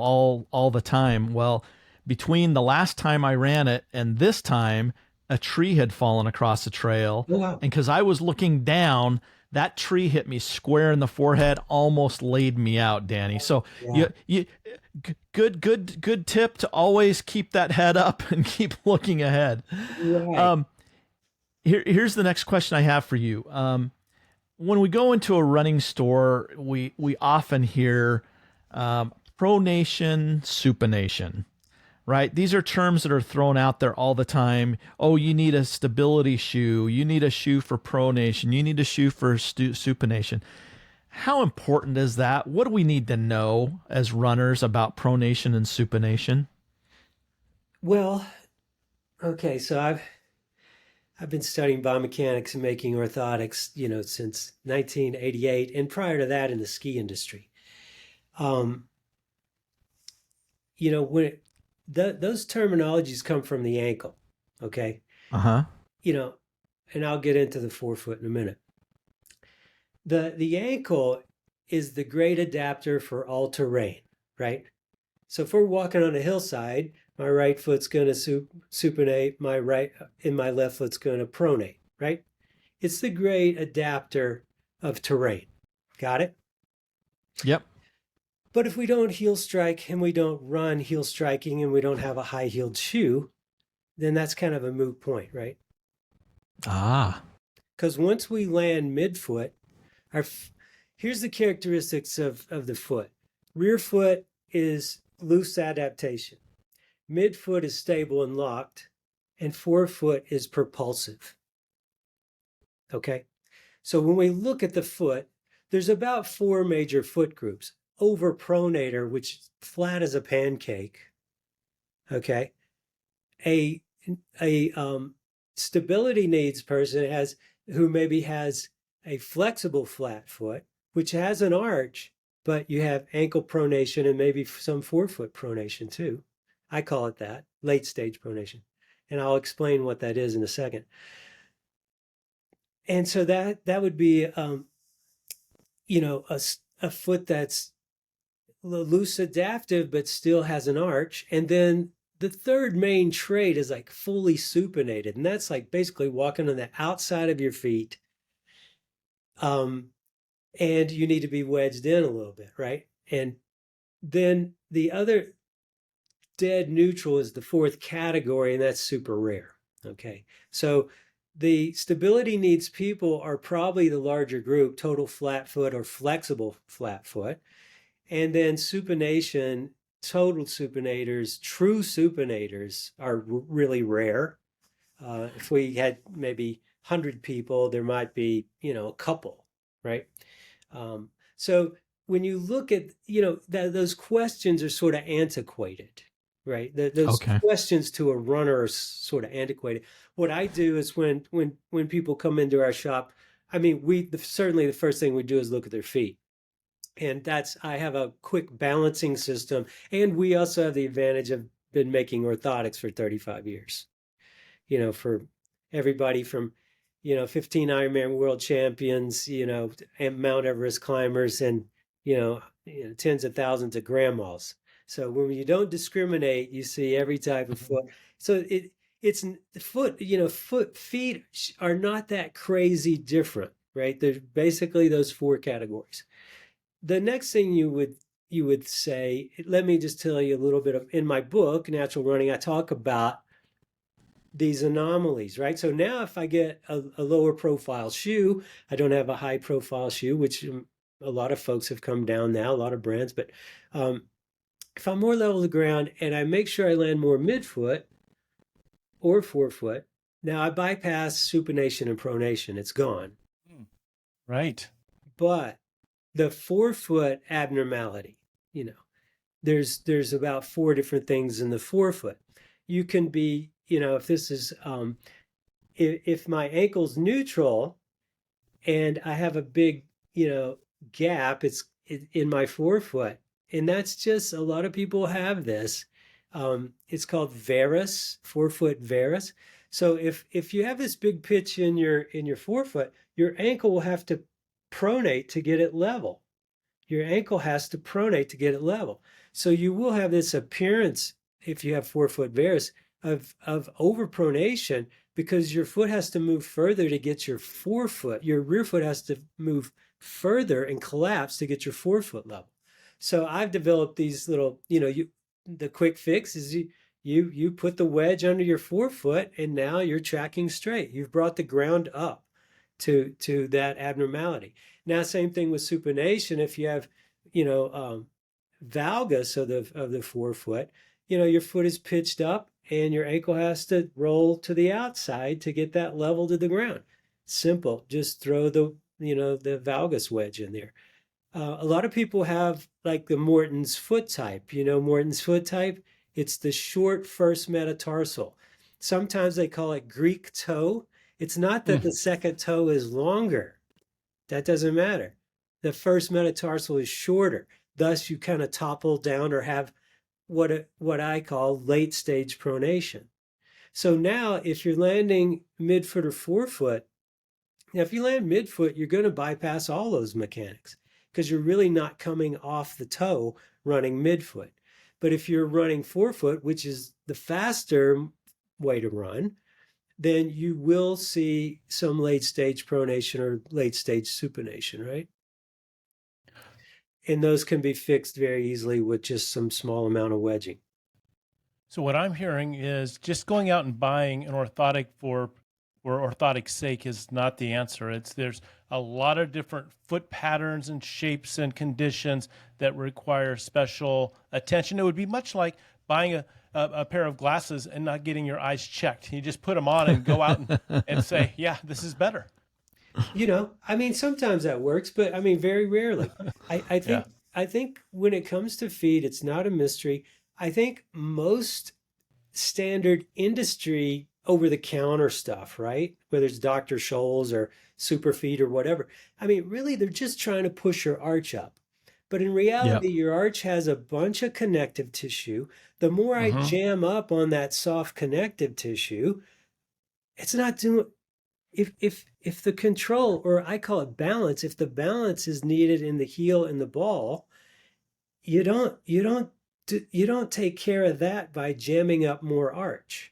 all the time. Well, between the last time I ran it and this time, a tree had fallen across the trail. Oh, wow. And because I was looking down, that tree hit me square in the forehead, almost laid me out, Danny. So good tip to always keep that head up and keep looking ahead. Right. Here's the next question I have for you. When we go into a running store, we often hear pronation, supination. Right? These are terms that are thrown out there all the time. Oh, you need a stability shoe. You need a shoe for pronation. You need a shoe for supination. How important is that? What do we need to know as runners about pronation and supination? Well, okay, so I've been studying biomechanics and making orthotics, since 1988, and prior to that in the ski industry. Those terminologies come from the ankle, okay? Uh-huh. And I'll get into the forefoot in a minute. The ankle is the great adapter for all terrain, right? So if we're walking on a hillside, my right foot's going to supinate, my left foot's going to pronate, right? It's the great adapter of terrain. Got it? Yep. But if we don't heel strike and we don't run heel striking and we don't have a high-heeled shoe, then that's kind of a moot point, right? Ah. Because once we land midfoot, here's the characteristics of the foot. Rear foot is loose adaptation. Midfoot is stable and locked, and forefoot is propulsive. Okay? So when we look at the foot, there's about 4 major foot groups. Overpronator, which is flat as a pancake. Okay? A stability needs person who maybe has a flexible flat foot, which has an arch, but you have ankle pronation and maybe some forefoot pronation too. I call it that, late stage pronation. And I'll explain what that is in a second. And so that would be, a foot that's loose adaptive, but still has an arch. And then the third main trait is like fully supinated. And that's like basically walking on the outside of your feet. And you need to be wedged in a little bit, right? And then the other dead neutral is the fourth category, and that's super rare. Okay. So the stability needs people are probably the larger group, total flat foot or flexible flat foot. And then supination, total supinators, true supinators are really rare. If we had maybe 100 people, there might be, a couple, right? So when you look at, those questions are sort of antiquated, right? Those Okay. questions to a runner are sort of antiquated. What I do is when people come into our shop, I mean, certainly the first thing we do is look at their feet. And I have a quick balancing system. And we also have the advantage of been making orthotics for 35 years, for everybody from, 15 Ironman world champions, and Mount Everest climbers and, tens of thousands of grandmas. So when you don't discriminate, you see every type of foot. So it's the foot, feet are not that crazy different, right? There's basically those four categories. The next thing you would say, let me just tell you a little bit in my book, Natural Running, I talk about these anomalies, right? So now if I get a lower profile shoe, I don't have a high profile shoe, which a lot of folks have come down now, a lot of brands, but if I'm more level to the ground and I make sure I land more midfoot or forefoot, now I bypass supination and pronation. It's gone. Right. But the forefoot abnormality, there's about four different things in the forefoot. You can be, if this is, if my ankle's neutral and I have a big, gap, it's in my forefoot. And that's just, a lot of people have this. It's called varus, forefoot varus. So if you have this big pitch in your forefoot, your ankle will have to pronate to get it level. Your ankle has to pronate to get it level. So you will have this appearance, if you have forefoot varus, of overpronation, because your foot has to move further to get your forefoot. Your rear foot has to move further and collapse to get your forefoot level. So I've developed these little, the quick fix is you put the wedge under your forefoot and now you're tracking straight. You've brought the ground up to that abnormality. Now, same thing with supination. If you have, valgus of the forefoot, your foot is pitched up and your ankle has to roll to the outside to get that level to the ground. Simple. Just throw the valgus wedge in there. A lot of people have like the Morton's foot type. Morton's foot type, it's the short first metatarsal. Sometimes they call it Greek toe. It's not that the second toe is longer. That doesn't matter. The first metatarsal is shorter. Thus, you kind of topple down or have what I call late stage pronation. So now if you're landing midfoot or forefoot, now if you land midfoot, you're going to bypass all those mechanics because you're really not coming off the toe running midfoot. But if you're running forefoot, which is the faster way to run, then you will see some late stage pronation or late stage supination, right? And those can be fixed very easily with just some small amount of wedging. So what I'm hearing is just going out and buying an orthotic for orthotic's sake is not the answer. There's a lot of different foot patterns and shapes and conditions that require special attention. It would be much like buying a pair of glasses and not getting your eyes checked. You just put them on and go out and say, yeah, this is better. Sometimes that works, but very rarely. I think when it comes to feet, it's not a mystery. I think most standard industry over-the-counter stuff, right? Whether it's Dr. Scholl's or Superfeet or whatever. Really, they're just trying to push your arch up. But in reality, your arch has a bunch of connective tissue. The more I jam up on that soft connective tissue, it's not doing... If the control, or I call it balance, if the balance is needed in the heel and the ball, you don't take care of that by jamming up more arch,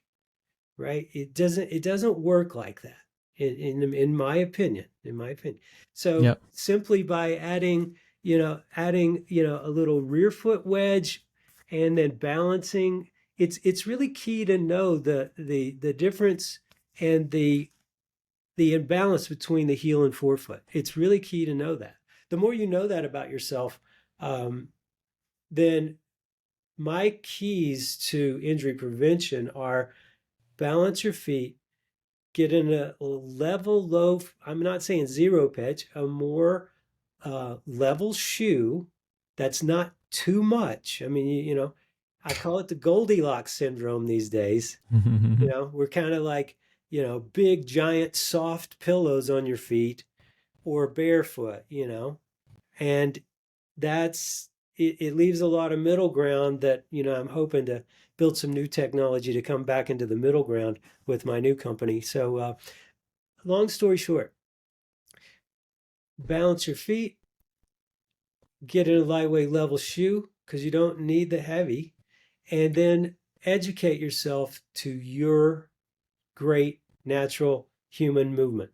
right? It doesn't work like that in my opinion. So simply by adding a little rear foot wedge and then balancing, it's really key to know the difference and the the imbalance between the heel and forefoot. It's really key to know that. The more you know that about yourself, then my keys to injury prevention are balance your feet, get in a level low, I'm not saying zero pitch, a more level shoe that's not too much. I mean, I call it the Goldilocks syndrome these days. We're kind of like, big, giant, soft pillows on your feet or barefoot, and it leaves a lot of middle ground that, I'm hoping to build some new technology to come back into the middle ground with my new company. So, long story short, balance your feet, get in a lightweight level shoe because you don't need the heavy, and then educate yourself to your great natural human movement.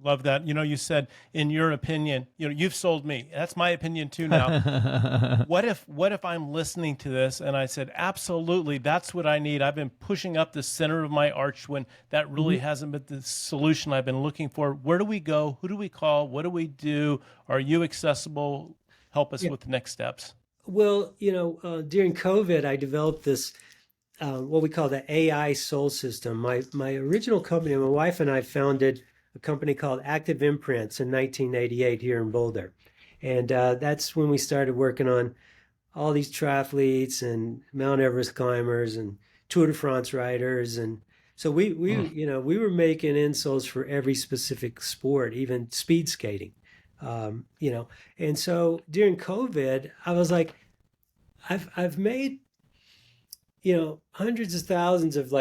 Love that. You said, in your opinion, you've sold me. That's my opinion too now. What if I'm listening to this and I said, absolutely, that's what I need. I've been pushing up the center of my arch when that really hasn't been the solution I've been looking for. Where do we go? Who do we call? What do we do? Are you accessible? Help us with the next steps. Well, during COVID, I developed this what we call the AI Soul System. My original company, my wife and I founded a company called Active Imprints in 1988 here in Boulder. And that's when we started working on all these triathletes and Mount Everest climbers and Tour de France riders. And so we were making insoles for every specific sport, even speed skating. And so during COVID, I was like, I've made, hundreds of thousands of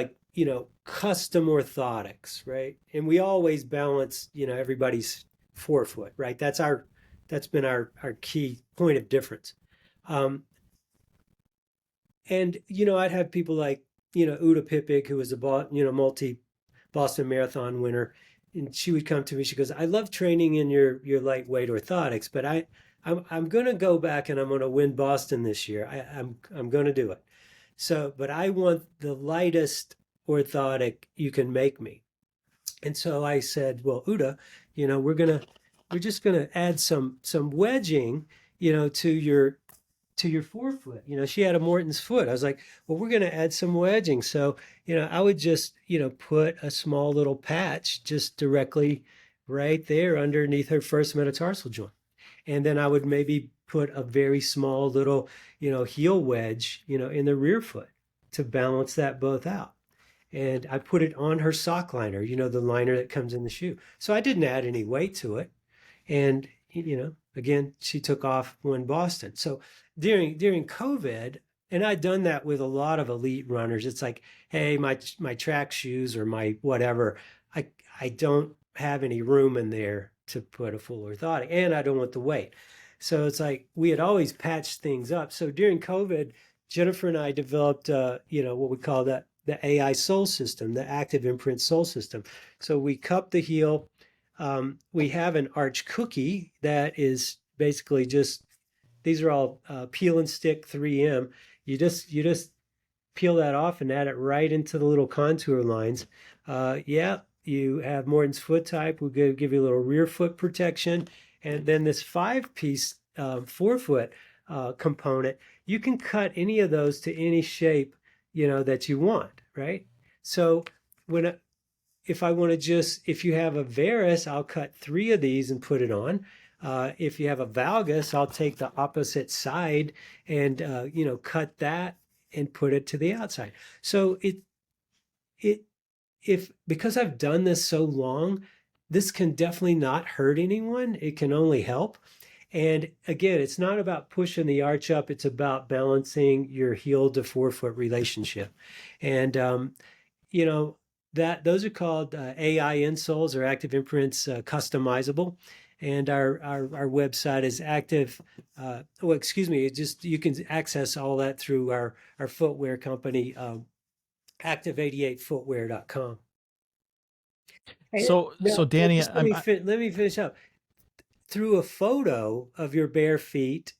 custom orthotics, right? And we always balance, everybody's forefoot, right? That's been our key point of difference. And, I'd have people like, Uda Pippig, who was a, multi Boston Marathon winner. And she would come to me, she goes, I love training in your lightweight orthotics, but I'm going to go back and I'm going to win Boston this year. I'm going to do it. So, but I want the lightest orthotic you can make me. And so I said, well, Uda, we're just gonna add some wedging, to your forefoot. She had a Morton's foot. I was like, well, we're gonna add some wedging. So, I would just, put a small little patch just directly right there underneath her first metatarsal joint. And then I would maybe put a very small little, heel wedge, in the rear foot to balance that both out. And I put it on her sock liner, the liner that comes in the shoe. So I didn't add any weight to it. And, again, she took off when Boston. So during COVID, and I'd done that with a lot of elite runners. It's like, hey, my track shoes or my whatever, I don't have any room in there to put a full orthotic, and I don't want the weight. So it's like we had always patched things up. So during COVID, Jennifer and I developed, what we call the AI Soul System, the Active Imprint Soul System. So we cup the heel. We have an arch cookie that is basically just, these are all peel and stick 3M. You just peel that off and add it right into the little contour lines. You have Morton's foot type. We'll give you a little rear foot protection. And then this 5-piece forefoot component, you can cut any of those to any shape, that you want, right? So if you have a varus, I'll cut 3 of these and put it on. If you have a valgus, I'll take the opposite side and, cut that and put it to the outside. So because I've done this so long, this can definitely not hurt anyone. It can only help. And again, it's not about pushing the arch up. It's about balancing your heel to forefoot relationship. And, those are called AI insoles or Active Imprints customizable. And our website is active. You can access all that through our footwear company, active88footwear.com. So Danny, let me finish up. Through a photo of your bare feet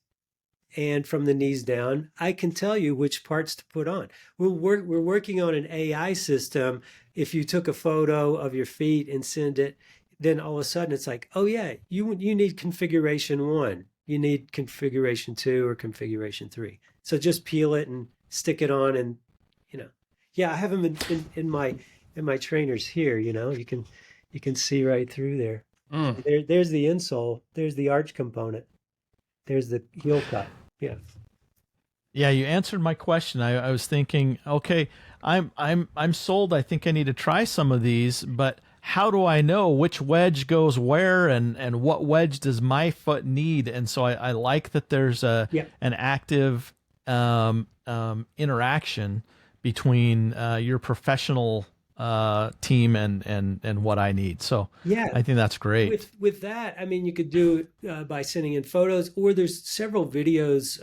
and from the knees down, I can tell you which parts to put on. We're working on an AI system. If you took a photo of your feet and send it, then all of a sudden it's like, oh yeah, you need configuration 1, you need configuration 2 or configuration 3. So just peel it and stick it on, and yeah, I have them in my trainers here. You can see right through there. There's the insole. There's the arch component. There's the heel cut. Yeah. Yeah, you answered my question. I was thinking, okay, I'm sold. I think I need to try some of these, but how do I know which wedge goes where, and what wedge does my foot need? And so I like that there's an active interaction between your professional team and what I need. So yeah, I think that's great. With that, I mean, you could do it by sending in photos, or there's several videos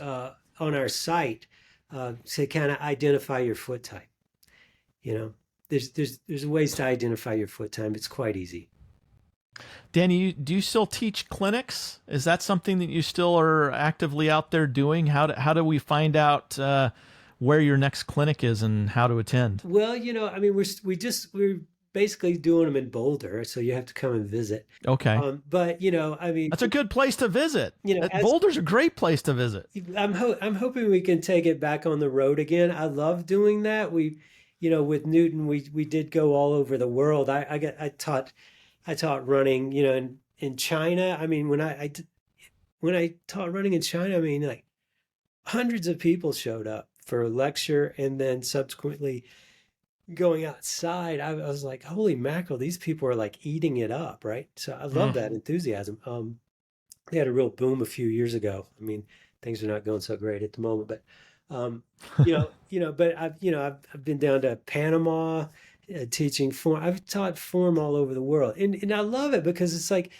on our site to kind of identify your foot type. There's ways to identify your foot type. It's quite easy. Danny, do you still teach clinics? Is that something that you still are actively out there doing? How do we find out where your next clinic is and how to attend? Well, I mean, we're basically doing them in Boulder, so you have to come and visit. Okay. But I mean, that's a good place to visit. Boulder's a great place to visit. I'm hoping we can take it back on the road again. I love doing that. We, with Newton, we did go all over the world. I taught running, in China. I mean, when I taught running in China, I mean, like hundreds of people showed up for a lecture, and then subsequently going outside, I was like, holy mackerel, these people are like eating it up, right? So I love that enthusiasm. They had a real boom a few years ago. I mean, things are not going so great at the moment, but but I've been down to Panama teaching form. I've taught form all over the world, and I love it because it's like,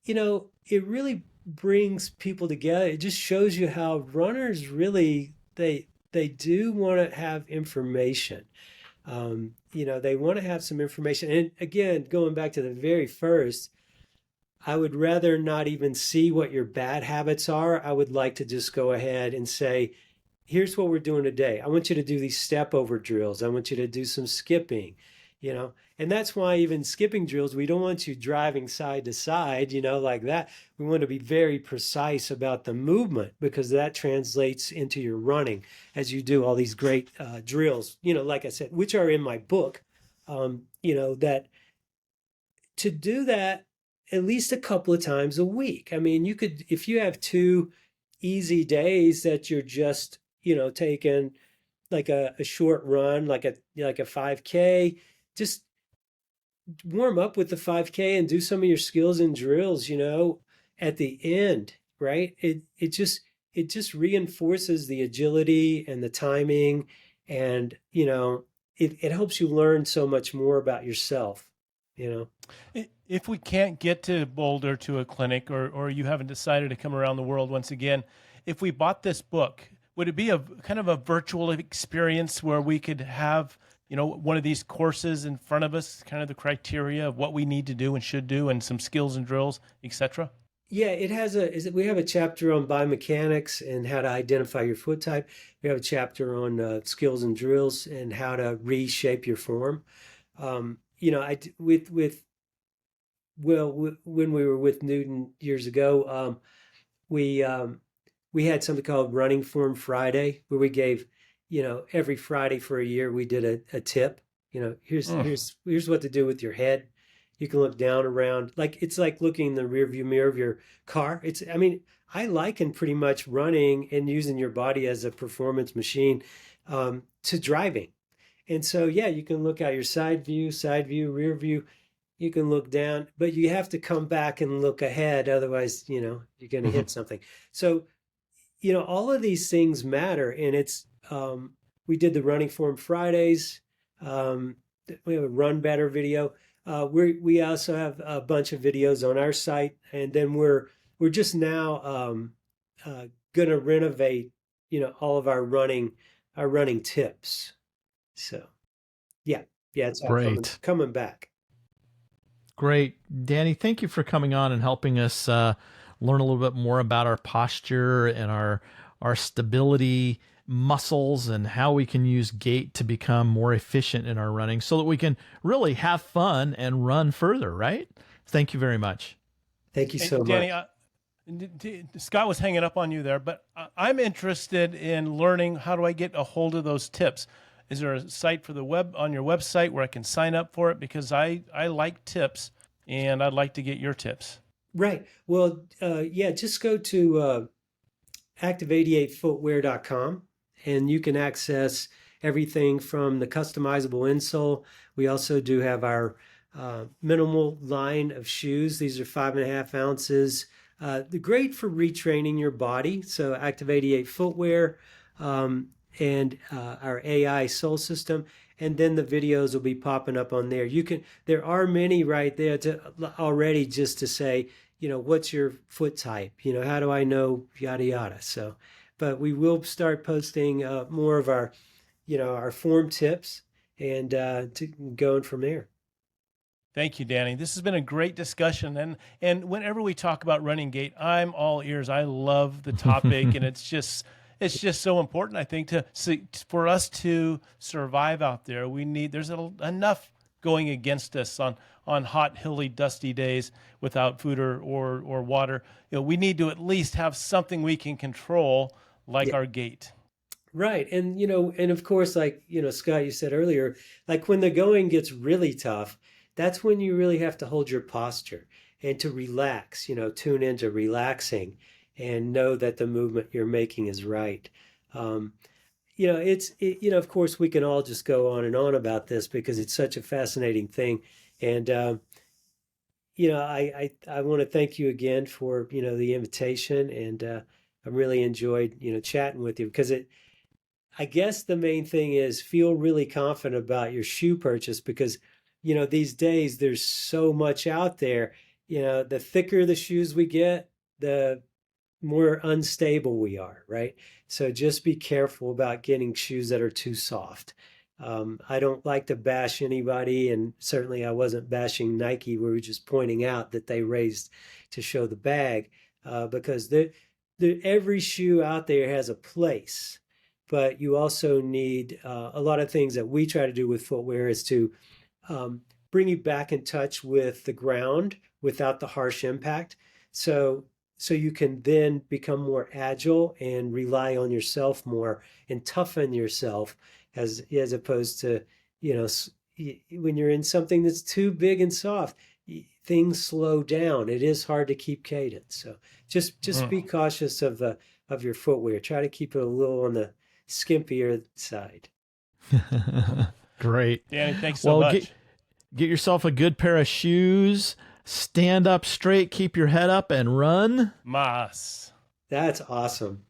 it really brings people together. It just shows you how runners really they do want to have information. They want to have some information. And again, going back to the very first, I would rather not even see what your bad habits are. I would like to just go ahead and say, here's what we're doing today. I want you to do these step over drills. I want you to do some skipping, and that's why even skipping drills, we don't want you driving side to side, like that. We want to be very precise about the movement, because that translates into your running as you do all these great drills, like I said, which are in my book, that to do that at least a couple of times a week. I mean, you could, if you have 2 easy days that you're just, taking like a short run, like a 5K, just warm up with the 5K and do some of your skills and drills, at the end, right? It just reinforces the agility and the timing, and, it helps you learn so much more about yourself, If we can't get to Boulder to a clinic, or you haven't decided to come around the world once again, if we bought this book, would it be a kind of a virtual experience where we could have, one of these courses in front of us, kind of the criteria of what we need to do and should do, and some skills and drills, etc.? Yeah, it has we have a chapter on biomechanics and how to identify your foot type. We have a chapter on skills and drills and how to reshape your form. When we were with Newton years ago, we had something called Running Form Friday, where we gave, every Friday for a year, we did a tip. Here's what to do with your head. You can look down around, it's like looking in the rearview mirror of your car. I liken pretty much running and using your body as a performance machine to driving. And so, yeah, you can look out your side view, rear view. You can look down, but you have to come back and look ahead. Otherwise, you're going to hit something. So, all of these things matter. And it's, we did the Running Form Fridays. We have a Run Better video. We also have a bunch of videos on our site. And then we're just now going to renovate, all of our running tips. So, yeah, it's all great. Coming back. Great. Danny, thank you for coming on and helping us learn a little bit more about our posture and our our stability muscles and how we can use gait to become more efficient in our running so that we can really have fun and run further, right? Thank you very much. Thank you so Danny, much. Scott was hanging up on you there, but I'm interested in learning, how do I get a hold of those tips? Is there a site for the web on your website where I can sign up for it? Because I like tips and I'd like to get your tips. Right. Well, yeah, just go to active88footwear.com and you can access everything from the customizable insole. We also do have our minimal line of shoes. These are 5.5 ounces. They're great for retraining your body. So Active 88 footwear and our AI sole system. And then the videos will be popping up on there. There are many right there already just to say, what's your foot type? How do I know, yada, yada. So, but we will start posting more of our, our form tips and going from there. Thank you, Danny. This has been a great discussion. And whenever we talk about running gait, I'm all ears. I love the topic and it's just so important, I think, for us to survive out there. There's enough going against us on hot, hilly, dusty days without food or water. We need to at least have something we can control, like our gait. Right. And, and of course, like, Scott, you said earlier, like when the going gets really tough, that's when you really have to hold your posture and to relax, tune into relaxing and know that the movement you're making is right. Of course, we can all just go on and on about this because it's such a fascinating thing. And, I want to thank you again for, the invitation. And I really enjoyed, chatting with you because I guess the main thing is feel really confident about your shoe purchase because, these days there's so much out there. The thicker the shoes we get, the more unstable we are, right? So just be careful about getting shoes that are too soft. I don't like to bash anybody, and certainly I wasn't bashing Nike. We were just pointing out that they raised to show the bag because every shoe out there has a place, but you also need a lot of things that we try to do with footwear is to bring you back in touch with the ground without the harsh impact. So you can then become more agile and rely on yourself more and toughen yourself as opposed to, when you're in something that's too big and soft, things slow down. It is hard to keep cadence. So just be cautious of your footwear. Try to keep it a little on the skimpier side. Great. Danny, thanks so much. Get yourself a good pair of shoes. Stand up straight, keep your head up, and run. Mas. That's awesome.